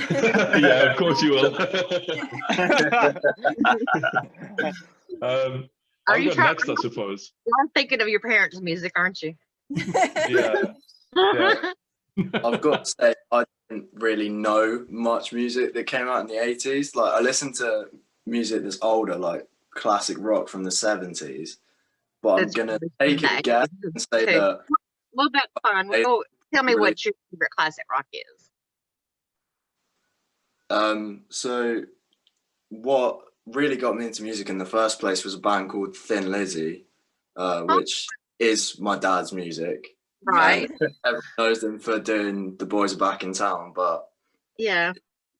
yeah, of course you will. Are I'll you go trying? next, I suppose. You're thinking of your parents' music, aren't you? Yeah. Yeah. I've got to say, I didn't really know much music that came out in the 80s. Like, I listened to music that's older, like classic rock from the 70s. But I'm going to take a guess and say that. Well, that's fine. Well, tell me what your favorite classic rock is. So, what really got me into music in the first place was a band called Thin Lizzy, which is my dad's music. Right. Everyone knows them for doing The Boys Are Back in Town, but yeah,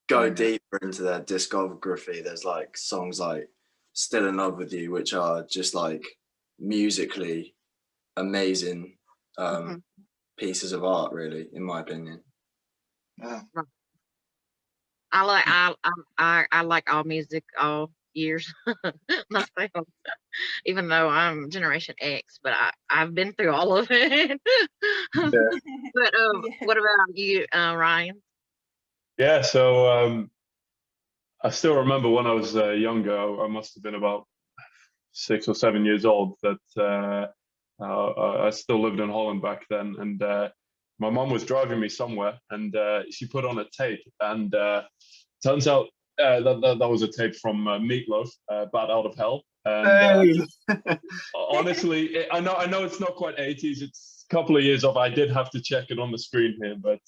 go deeper into their discography. There's like songs like Still in Love with You, which are just like musically amazing pieces of art, really, in my opinion. Wow. I like all music, all years myself, even though I'm Generation X, but I've been through all of it. Yeah. But what about you, Ryan? Yeah, so I still remember when I was younger, I must have been about 6 or 7 years old, that I still lived in Holland back then, and my mum was driving me somewhere, and she put on a tape, and turns out that was a tape from Meatloaf, Bat Out of Hell. And honestly, I know it's not quite 80s, it's a couple of years off. I did have to check it on the screen here, but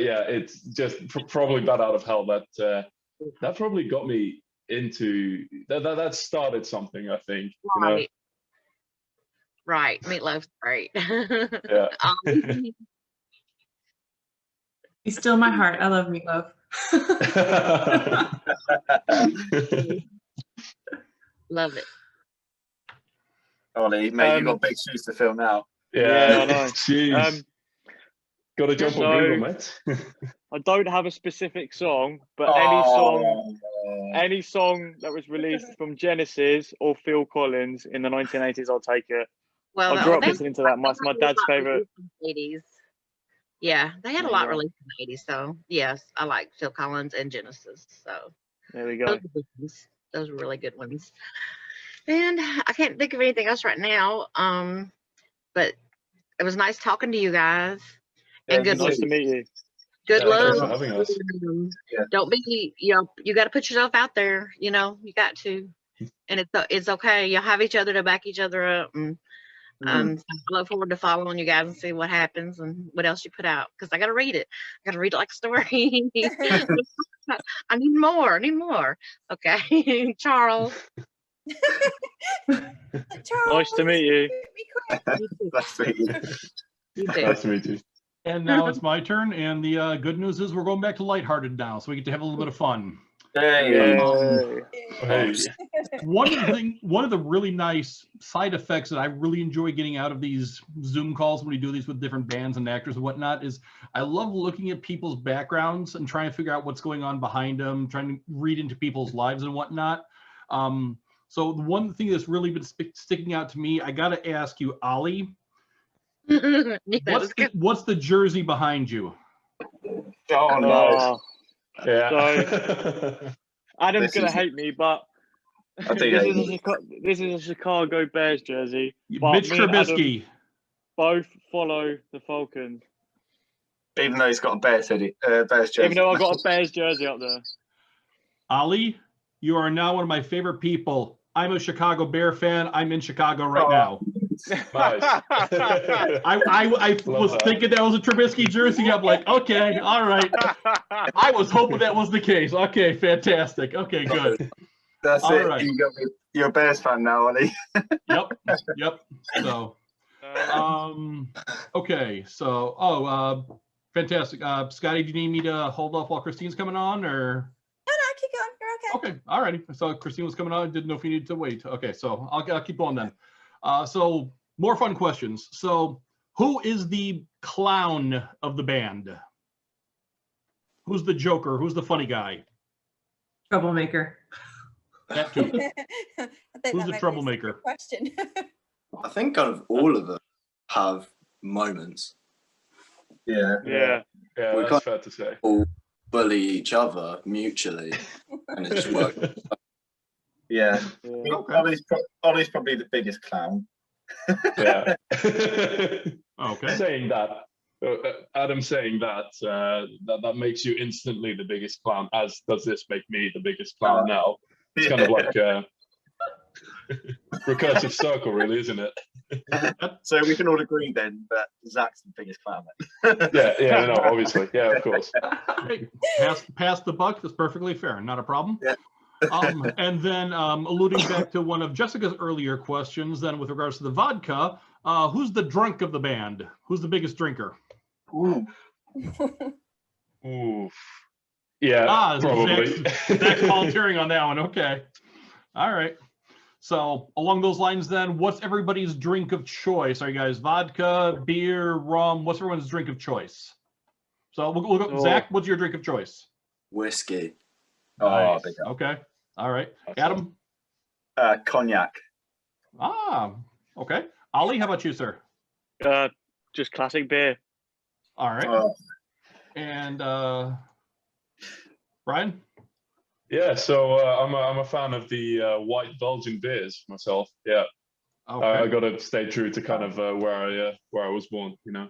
yeah, it's just probably Bat Out of Hell that probably got me into that started something, I think. Right. You know? Right. Meatloaf's great. Yeah. He's still my heart. I love Meatloaf. Love it. Ollie, mate, you've got big shoes to fill now. Yeah, I know. Jeez. Got to jump on Google, mate. I don't have a specific song, but any song that was released from Genesis or Phil Collins in the 1980s, I'll take it. Well, I grew up listening to that. My dad's favorite. 80s. Yeah, they had a lot released in the 80s. So yes, I like Phil Collins and Genesis. So there we go. Those were really good ones. And I can't think of anything else right now. But it was nice talking to you guys. And good luck. Nice to meet you. Good luck. Thanks for having us. Don't be, you got to put yourself out there. You got to, and it's okay. You'll have each other to back each other up. And I look forward to following you guys and see what happens and what else you put out, because I got to read it. I got to read it like a story. I need more. Okay, Charles. Nice to meet you. Nice to meet you. Nice to meet you. And now it's my turn, and the good news is we're going back to lighthearted now, so we get to have a little bit of fun. Hey. One of the really nice side effects that I really enjoy getting out of these Zoom calls when we do these with different bands and actors and whatnot is I love looking at people's backgrounds and trying to figure out what's going on behind them, trying to read into people's lives and whatnot. So the one thing that's really been sticking out to me, I got to ask you, Ollie, what's the jersey behind you? Oh, no. Yeah. So, Adam's going to hate me, but this is a Chicago Bears jersey. Mitch Trubisky. Both follow the Falcons. Even though he's got a Bears jersey. Even though I've got a Bears jersey up there. Ollie, you are now one of my favorite people. I'm a Chicago Bear fan. I'm in Chicago right now. Nice. I was that. thinking that was a Trubisky jersey. I'm like, okay, all right. I was hoping that was the case. Okay, fantastic. Okay, good. That's All it. right. You're a Bears fan now, Ollie. Yep. So, okay. So, fantastic. Scotty, do you need me to hold off while Christine's coming on, or? No, keep going. You're okay. Okay, all righty. So Christine was coming on. Didn't know if you needed to wait. Okay, so I'll keep going then. So more fun questions. So who is the clown of the band? Who's the joker? Who's the funny guy? Troublemaker. That too. I think Who's that the might be a troublemaker? secret question. I think kind of all of them have moments. Yeah. Yeah, We that's can't- fair to say. All bully each other mutually, and it just works. Yeah. Okay. Ollie's probably the biggest clown. Yeah. Okay. Saying that, Adam saying that, that makes you instantly the biggest clown, as does this make me the biggest clown now. It's kind of like a recursive circle, really, isn't it? So we can all agree then that Zach's the biggest clown. Yeah, no, obviously. Yeah, of course. Pass the buck. That's perfectly fair. Not a problem. Yeah. And then alluding back to one of Jessica's earlier questions, then with regards to the vodka, who's the drunk of the band? Who's the biggest drinker? Ooh. Oof. Yeah, probably. Zach's volunteering on that one. Okay. All right. So along those lines, then, what's everybody's drink of choice? Are you guys vodka, beer, rum? What's everyone's drink of choice? So we'll go. Zach, what's your drink of choice? Whiskey. Oh, Nice. Okay. All right. Adam? Cognac. Okay. Ollie, how about you, sir? Just classic beer. All right. Oh. And Brian? Yeah, so I'm a fan of the white Belgian beers myself. Yeah, Okay. I got to stay true to kind of where I was born. You know.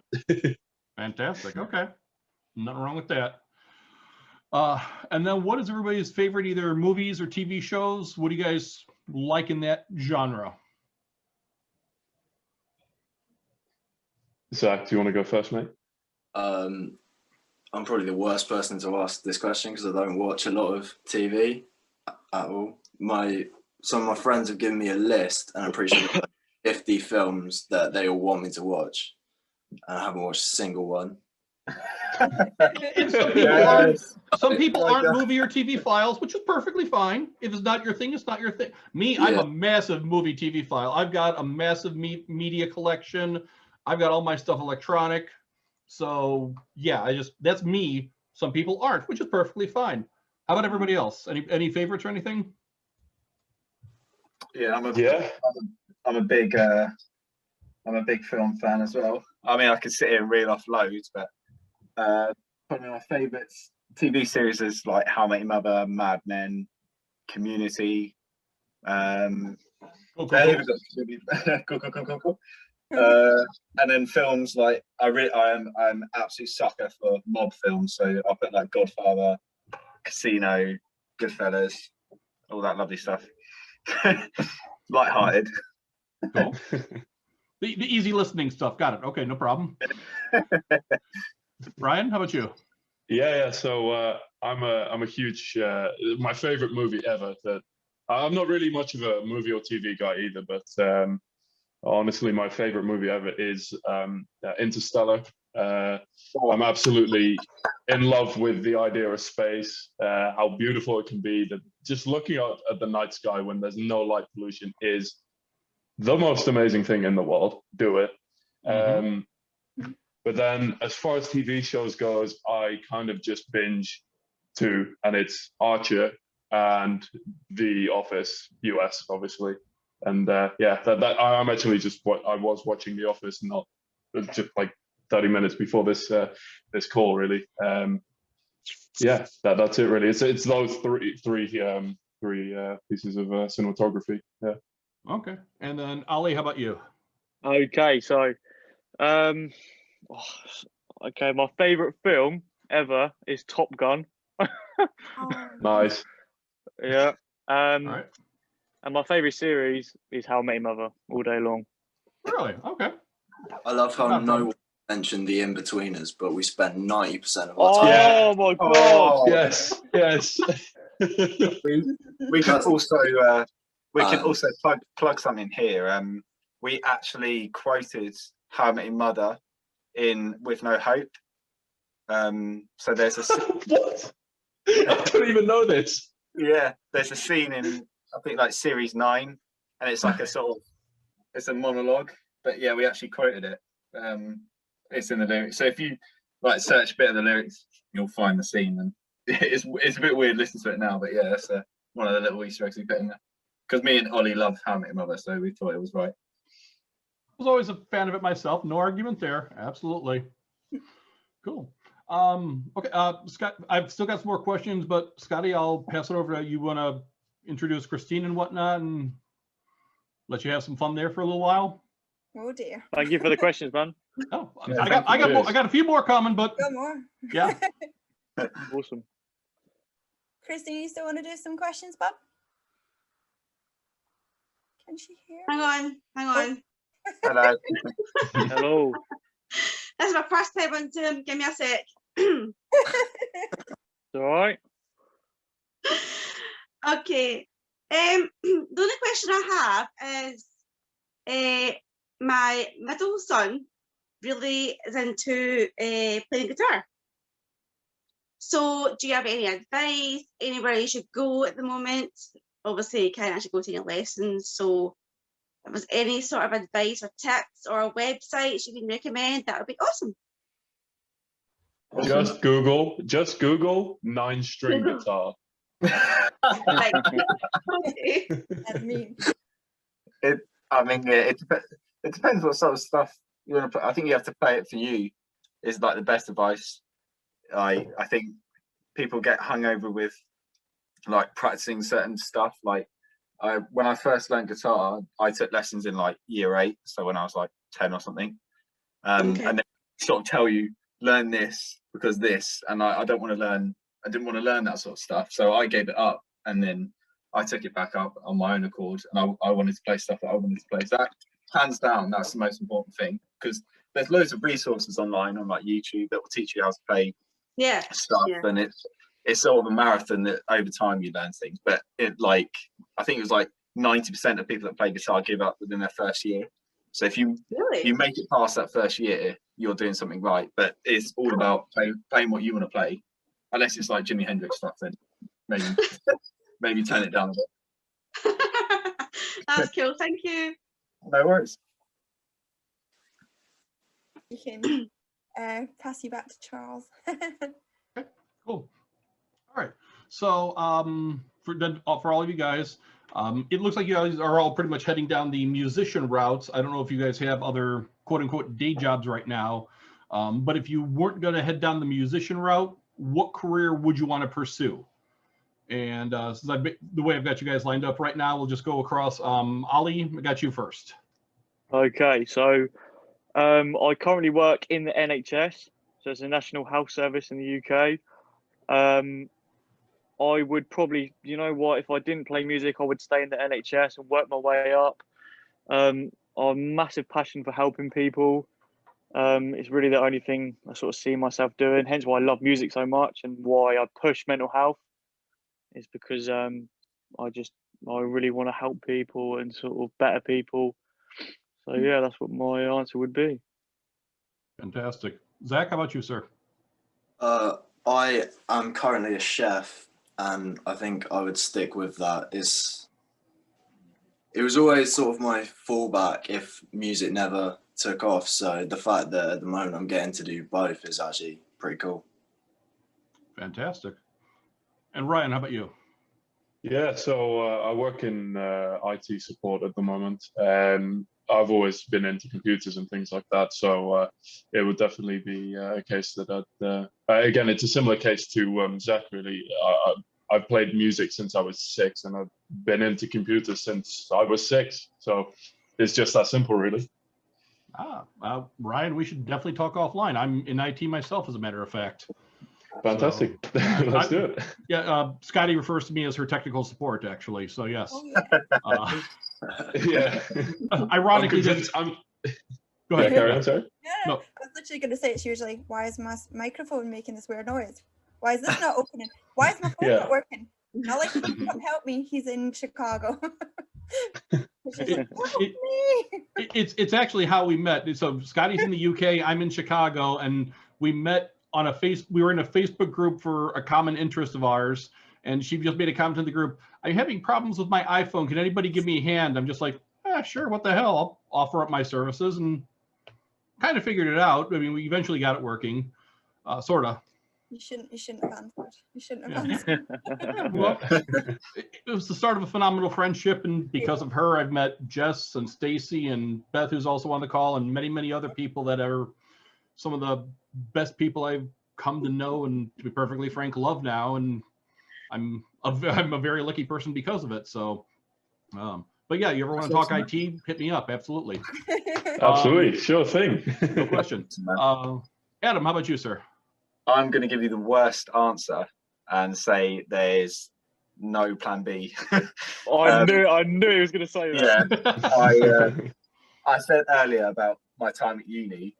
Fantastic. Okay. Nothing wrong with that. And then what is everybody's favorite either movies or TV shows? What do you guys like in that genre? Zach, do you want to go first, mate? I'm probably the worst person to ask this question because I don't watch a lot of TV at all. Some of my friends have given me a list, and I'm pretty sure there's like 50 films that they all want me to watch, and I haven't watched a single one. Some people aren't movie or TV files, which is perfectly fine. If it's not your thing, it's not your thing. Me, I'm a massive movie TV file. I've got a massive media collection. I've got all my stuff electronic. So yeah, that's me. Some people aren't, which is perfectly fine. How about everybody else? Any favorites or anything? Yeah, I'm a big film fan as well. I mean, I could sit here and reel off loads, but probably my favourites TV series is like How I Met Your Mother, Mad Men, Community. Cool. And then films like I'm absolute sucker for mob films, so I'll put like Godfather, Casino, Goodfellas, all that lovely stuff. Light-hearted. Cool. The easy listening stuff. Got it. Okay, no problem. Brian, how about you? Yeah. So I'm a huge my favorite movie ever. That I'm not really much of a movie or TV guy either, but honestly, my favorite movie ever is Interstellar. I'm absolutely in love with the idea of space, how beautiful it can be. That just looking at the night sky when there's no light pollution is the most amazing thing in the world. Do it. But then as far as TV shows goes, I kind of just binge two, and it's Archer and The Office US, obviously. And that I'm actually I was watching The Office, not just like 30 minutes before this call, really. That's it, really. It's those three pieces of cinematography. Yeah. Okay. And then Ollie, how about you? Okay, so my favorite film ever is Top Gun. Nice. Yeah. All right. And my favorite series is How I Met Your Mother all day long. Really? Okay. I love how Not no wrong. one mentioned the in-betweeners, but we spend 90% of our time. Yeah. Oh my god! Oh, Yes, yes. we can also plug something here. We actually quoted How I Met Your Mother in With No Hope. So there's a What? I don't even know this. there's a scene in, I think, like series 9, and it's like a sort of, it's a monologue, but yeah, we actually quoted it. It's in the lyrics, so if you like search a bit of the lyrics, you'll find the scene, and it's a bit weird listening to it now, but yeah, that's one of the little Easter eggs we put in there. Because me and Ollie love How I Met Your Mother, so we thought it was right. I was always a fan of it myself. No argument there. Absolutely. Cool. Okay, Scott, I've still got some more questions, but Scotty, I'll pass it over to you. Want to introduce Christine and whatnot and let you have some fun there for a little while? Oh dear. Thank you for the questions, man. Oh, Yeah, I got a few more coming, but Got more. yeah. Awesome. Christine, you still want to do some questions, Bob? Can she hear? Hang on. Hello. Hello. This is my first time on Zoom. Give me a sec. All right. Okay. The only question I have is my middle son really is into playing guitar. So do you have any advice, anywhere you should go at the moment? Obviously, you can't actually go to any lessons. So if there's any sort of advice or tips or websites you can recommend, that would be awesome. Just Google 9-string guitar. Like, okay. That's me. It depends what sort of stuff you want to put. I think you have to play it for you is like the best advice. I think people get hung over with like practicing certain stuff. Like when I first learned guitar, I took lessons in like year 8, so when I was like 10 or something. Okay. And they sort of tell you learn this because this, and I didn't want to learn that sort of stuff, so I gave it up, and then I took it back up on my own accord, and I wanted to play stuff that I wanted to play. So that, hands down, that's the most important thing, because there's loads of resources online on like YouTube that will teach you how to play stuff, and it's sort of a marathon that over time you learn things. But it, like, I think it was like 90% of people that play guitar give up within their first year. So if you make it past that first year, you're doing something right. But it's all about playing what you want to play, unless it's like Jimi Hendrix stuff. Then maybe turn it down a bit. That's cool. Thank you. No worries. We can pass you back to Charles. Okay, cool. All right. So for all of you guys, it looks like you guys are all pretty much heading down the musician routes. I don't know if you guys have other quote unquote day jobs right now, but if you weren't going to head down the musician route, what career would you want to pursue? And since the way I've got you guys lined up right now, we'll just go across. Ollie, I got you first. Okay, so I currently work in the NHS, so it's the National Health Service in the UK. I would probably, you know what, if I didn't play music, I would stay in the NHS and work my way up. I have a massive passion for helping people. It's really the only thing I sort of see myself doing, hence why I love music so much and why I push mental health, is because I really want to help people and sort of better people. So yeah, that's what my answer would be. Fantastic. Zach, how about you, sir? I am currently a chef, and I think I would stick with that. It was always sort of my fallback if music never took off. So the fact that at the moment I'm getting to do both is actually pretty cool. Fantastic. And Ryan, how about you? Yeah, so I work in IT support at the moment. I've always been into computers and things like that, so it would definitely be a case that I'd, again, it's a similar case to Zach, really. I've played music since I was 6, and I've been into computers since I was 6, so it's just that simple, really. Ryan, we should definitely talk offline. I'm in IT myself, as a matter of fact. Fantastic. So, let's do it. Yeah, Scotty refers to me as her technical support, actually. So yes. Oh, yeah. Yeah. Ironically, Go Yeah, ahead. carry on, sorry. Yeah, No. I was literally going to say it's usually, why is my microphone making this weird noise? Why is this not opening? Why is my phone Yeah. not working? Not like, come help me. He's in Chicago. It's just like, help me. It's actually how we met. So Scotty's in the UK, I'm in Chicago, and we met on we were in a Facebook group for a common interest of ours, and she just made a comment in the group, I'm having problems with my iPhone. Can anybody give me a hand? I'm just like, sure, what the hell? I'll offer up my services, and kind of figured it out. I mean, we eventually got it working, sort of. You shouldn't have answered. You shouldn't have Yeah. answered. Well, it was the start of a phenomenal friendship, and because of her, I've met Jess and Stacy and Beth, who's also on the call, and many, many other people that are some of the best people I've come to know, and to be perfectly frank, love now. And I'm a very lucky person because of it. So, but yeah, you ever want to talk IT, hit me up. Absolutely. Absolutely, sure thing. No question. Adam, how about you, sir? I'm going to give you the worst answer and say there's no plan B. I knew he was going to say that. Yeah, I said earlier about my time at uni,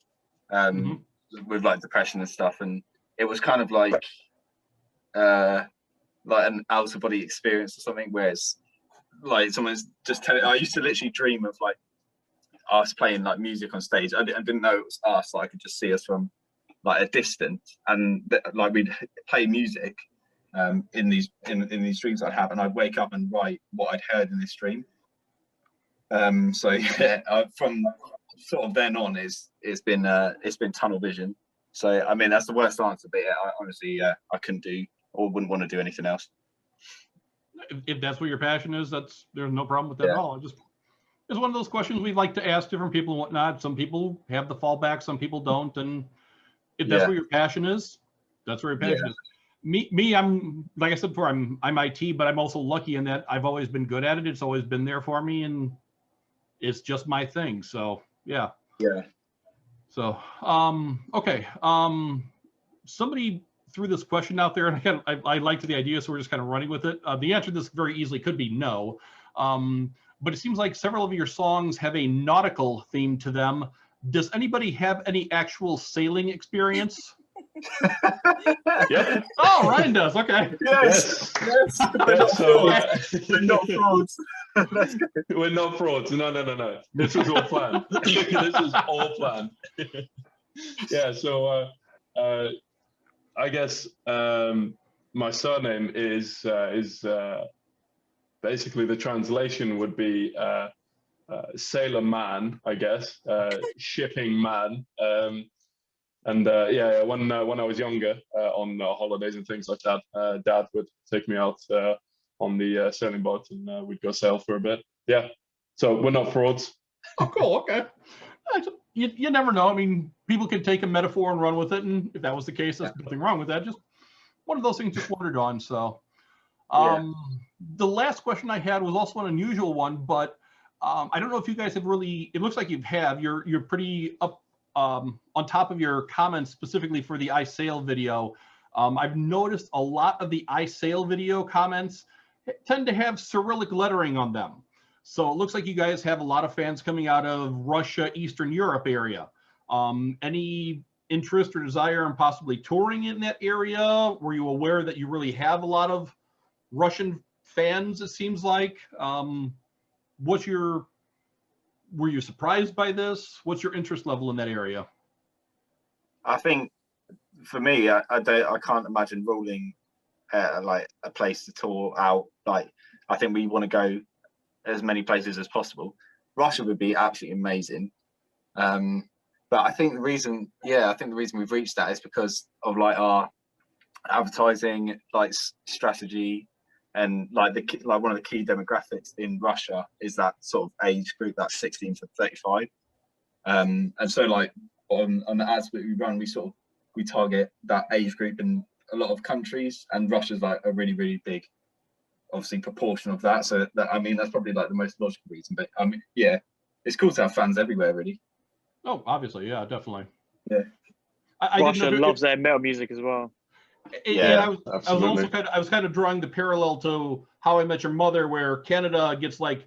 with like depression and stuff, and it was kind of like an out of body experience or something. Whereas, like, someone's just telling. I used to literally dream of like us playing like music on stage. I didn't know it was us. Like, I could just see us from like a distance, and like we'd play music in these dreams I'd have, and I'd wake up and write what I'd heard in this dream. So yeah, from sort of then on, it's been tunnel vision. So I mean, that's the worst answer, but yeah, I honestly I couldn't do or wouldn't want to do anything else. If that's what your passion is, there's no problem with that at all. It's one of those questions we like to ask different people and whatnot. Some people have the fallback, some people don't, and if that's where your passion is, that's where your passion is. Me, I'm, like I said before, I'm IT, but I'm also lucky in that I've always been good at it. It's always been there for me, and it's just my thing. So yeah. So okay, somebody threw this question out there, and I liked the idea, so we're just kind of running with it. The answer to this very easily could be no, but it seems like several of your songs have a nautical theme to them. Does anybody have any actual sailing experience? Yeah. Oh, Ryan does. Okay. Yes. We're not frauds. We're not frauds. No. This was all planned. This is all planned. Yeah. So I guess my surname is basically the translation would be sailor man, I guess, shipping man. And yeah, when I was younger, on holidays and things like that, Dad would take me out on the sailing boat, and we'd go sail for a bit. Yeah, so we're not frauds. Oh, cool. Okay. You never know. I mean, people can take a metaphor and run with it, and if that was the case, there's nothing wrong with that. Just one of those things just wandered on. So, the last question I had was also an unusual one, but I don't know if you guys have really. It looks like you have. You're pretty up on top of your comments specifically for the I Sail video. I've noticed a lot of the I Sail video comments tend to have Cyrillic lettering on them. So it looks like you guys have a lot of fans coming out of Russia, Eastern Europe area. Any interest or desire in possibly touring in that area? Were you aware that you really have a lot of Russian fans, it seems like? Were you surprised by this? What's your interest level in that area? I think for me, I can't imagine ruling like a place to tour out. Like, I think we want to go as many places as possible. Russia would be absolutely amazing. But I think the reason we've reached that is because of like our advertising like strategy, and like one of the key demographics in Russia is that sort of age group, that's 16 to 35. And so like on the ads that we run, we target that age group in a lot of countries, and Russia's like a really, really big, obviously, proportion of that. So that, I mean, that's probably like the most logical reason. But I mean, yeah, it's cool to have fans everywhere, really. Oh, obviously, yeah, definitely. Yeah. Russia loves their metal music as well. Yeah, I was kind of drawing the parallel to How I Met Your Mother, where Canada gets like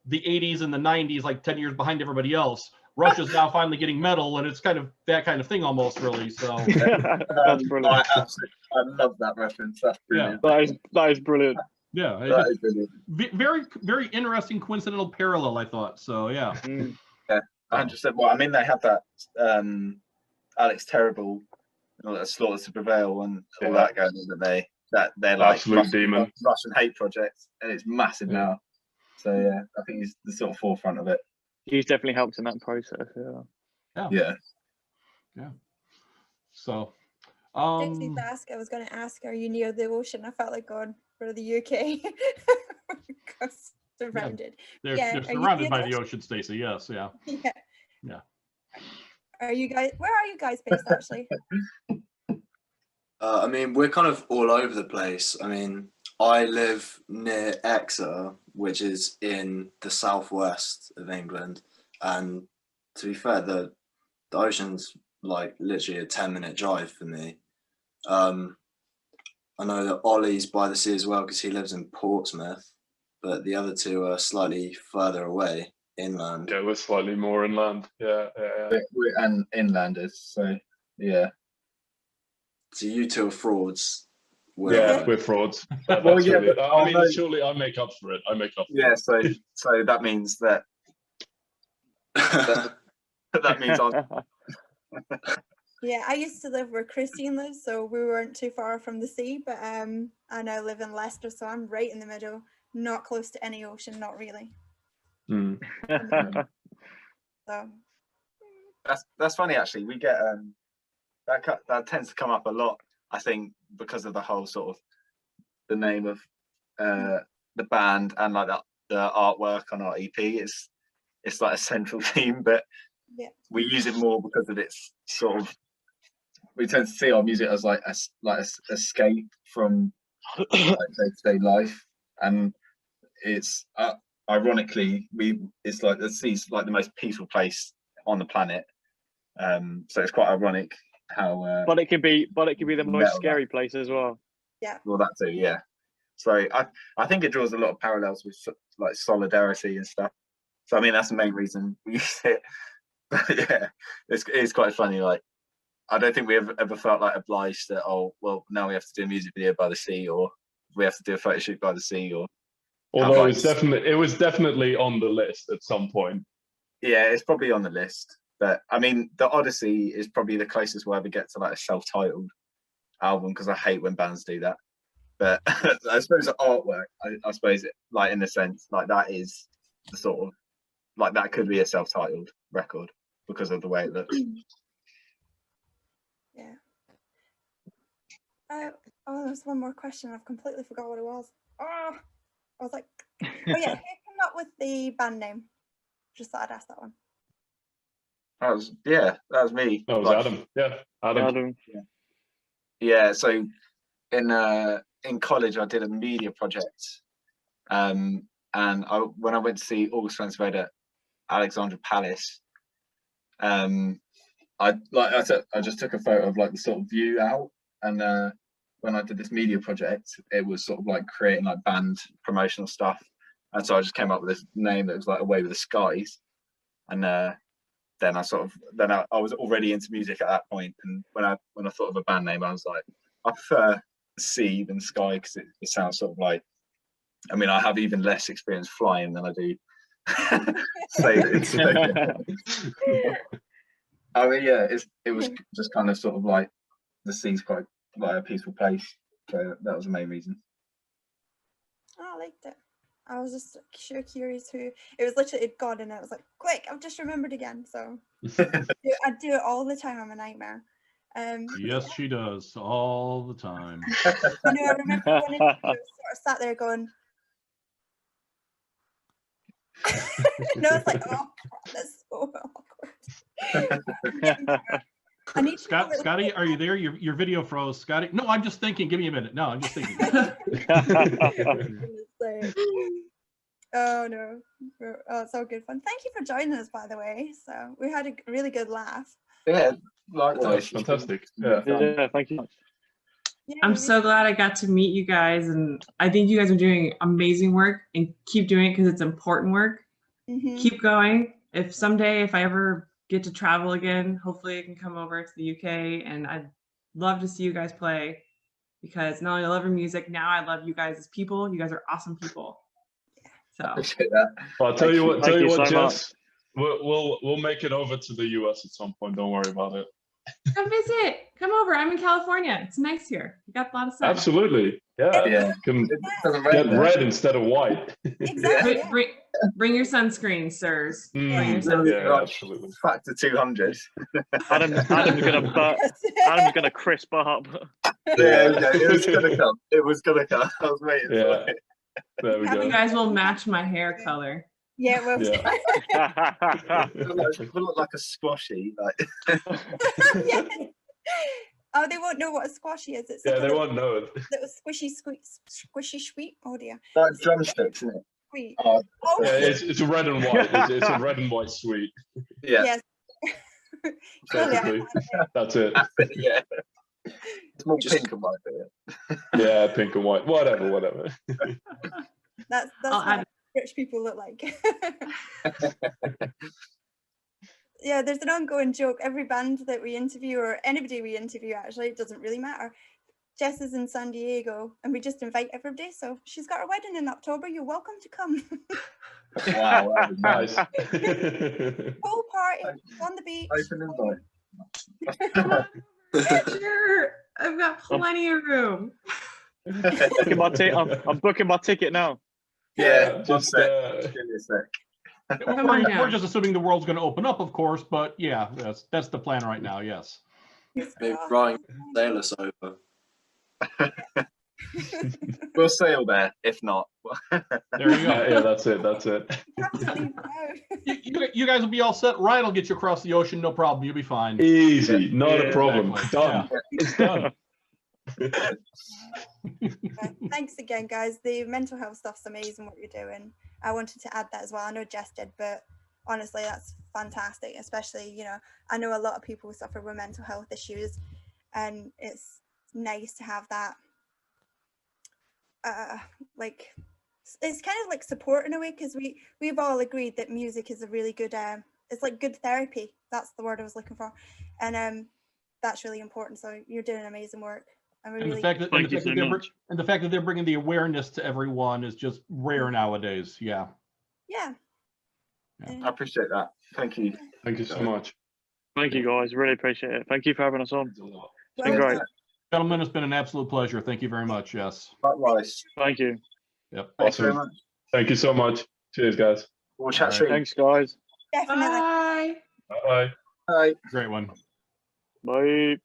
the 80s and the 90s, like 10 years behind everybody else. Russia's now finally getting metal, and it's kind of that kind of thing almost, really. So That's brilliant. I love that reference. That's brilliant. That is brilliant. yeah, That is brilliant. very very interesting coincidental parallel, I thought. So yeah. Mm. Yeah, 100%. Well, I mean, they have that Alex Terrible, Slaughter to Prevail, and all that going on, that they're like Absolute demon. Russian hate project, and it's massive Yeah. now. So yeah, I think he's the sort of forefront of it. He's definitely helped in that process. Yeah. Yeah. So Dixie's ask, I was going to ask, are you near the ocean? I felt like going for the UK. Because surrounded. they're Yeah, are you surrounded near by the the ocean, Stacey. Yes, yeah. Yeah. Are you guys? Where are you guys based actually? I mean, we're kind of all over the place. I mean, I live near Exeter, which is in the southwest of England, and to be fair, the ocean's like literally a 10-minute drive for me. I know that Ollie's by the sea as well because he lives in Portsmouth, but the other two are slightly further away inland. Yeah, we're slightly more inland. Yeah. We're and inlanders, so yeah. So you two are frauds. We're frauds. Well, yeah, really, but I mean, surely I make up for it. Yeah, so that means that that means I'm. Yeah, I used to live where Christine lives, so we weren't too far from the sea. But I now live in Leicester, so I'm right in the middle, not close to any ocean, not really. Mm. So That's funny actually. We get that tends to come up a lot. I think because of the whole sort of the name of the band and like the artwork on our EP. It's like a central theme, but yeah, we use it more because of its sort of. We tend to see our music as like a escape from like day-to-day life, and it's ironically it's like the sea's like the most peaceful place on the planet. So it's quite ironic how. But it can be the most scary place as well. Yeah. Well, that too, yeah. So I think it draws a lot of parallels with like solidarity and stuff. So I mean that's the main reason we use it. But yeah, it's quite funny. Like I don't think we ever felt like obliged that now we have to do a music video by the sea, or we have to do a photo shoot by the sea, or. Although it was definitely on the list at some point. Yeah, it's probably on the list. But I mean, the Odyssey is probably the closest we'll ever get to like a self-titled album, because I hate when bands do that. But I suppose the artwork, I suppose it, like in the sense like that is the sort of like that could be a self-titled record because of the way it looks. Yeah. There's one more question. I've completely forgot what it was. Oh, I was like, oh yeah, who came up with the band name? Just thought I'd ask that one. That was me. That was Adam. Yeah, Adam. Yeah. So in college, I did a media project, and when I went to see August Spencer at Alexandra Palace, I just took a photo of like the sort of view out, and when I did this media project, it was sort of like creating like band promotional stuff, and so I just came up with this name that was like Away with the Skies, and then I was already into music at that point, and when I thought of a band name, I was like, I prefer sea than sky because it sounds sort of like, I mean, I have even less experience flying than I do sailing. So, I mean, yeah, it was just kind of sort of like the sea's quite like a peaceful place, so that was the main reason. I liked it. I was just sure curious who it was. Literally, it got, and I was like, "Quick! I've just remembered again." So I do it all the time. I'm a nightmare. Yes, she does all the time. I know. I remember one interview, I sort of sat there going, "No, it's like, oh, that's so awkward." I need Scotty, are you there? Your video froze. Scotty, no, I'm just thinking. Give me a minute. No, I'm just thinking. Oh no! Oh, it's all good fun. Thank you for joining us, by the way. So we had a really good laugh. Yeah, likewise. Fantastic. Yeah, thank you. Yeah, I'm so glad I got to meet you guys, and I think you guys are doing amazing work, and keep doing it because it's important work. Mm-hmm. Keep going, if someday, if I ever get to travel again, hopefully I can come over to the UK, and I'd love to see you guys play, because not only I love your music, now I love you guys as people. You guys are awesome people. So Appreciate that. Well, I'll tell you what, Thank you so Jess, we'll make it over to the US at some point. Don't worry about it. come visit. Come over. I'm in California. It's nice here. We got a lot of sun. Absolutely. Yeah. Yeah. Can It doesn't get rain there. red instead of white. Exactly. Yeah. Bring your sunscreen, sirs. Bring your Yeah, sunscreen. absolutely. Factor 200. Adam's gonna crisp up. Yeah, it was gonna come. It was gonna come. I was waiting for Yeah. it. There we You go. guys will match my hair color. Yeah, well, Yeah. We look like a squashy. Like. yeah. Oh, they won't know what a squashy is. It's Yeah, like a they little, won't know it. little squishy sweet. Oh dear. Like drumsticks, isn't it? Sweet. Oh, Oh, Yeah, it's a red and white. It's a red and white sweet. yeah. yes. Clearly, I Basically. can't That's it. Yeah. It's more Just- pink and white there. Yeah, pink and white. Whatever. That's I'll what add- rich people look like. Yeah, there's an ongoing joke. Every band that we interview, or anybody we interview, actually, it doesn't really matter. Jess is in San Diego, and we just invite everybody. So she's got her wedding in October. You're welcome to come. Wow. That was Nice. Whole party on the beach. Open invite. Sure, I've got plenty of room. I'm booking my ticket now. Yeah, just give me a sec. Come on now. We're just assuming the world's going to open up, of course, but yeah, that's the plan right now. Yes. Maybe Ryan sail us over. We'll sail there, if not. There you go. Yeah, that's it. Absolutely no. You guys will be all set. Ryan will get you across the ocean, no problem. You'll be fine. Easy, not Yeah, a problem. exactly. Done. Yeah. It's done. Thanks again, guys. The mental health stuff's amazing what you're doing. I wanted to add that as well. I know Jess did, but honestly, that's fantastic. Especially, you know, I know a lot of people suffer with mental health issues, and it's nice to have that. Like, it's kind of like support in a way, because we've all agreed that music is a really good. It's like good therapy. That's the word I was looking for, and that's really important. So you're doing amazing work. And the fact that they're bringing the awareness to everyone is just rare nowadays. Yeah. Yeah. I appreciate that. Thank you. Thank you so much. Thank you, guys. Really appreciate it. Thank you for having us on. It's been Well, great. Gentlemen, it's been an absolute pleasure. Thank you very much. Yes. Likewise. Thank you. Yep. Thanks very Awesome. much. Thank you so much. Cheers, guys. We'll chat All right. soon. Thanks, guys. Definitely. Bye. Bye. Bye. Great one. Bye.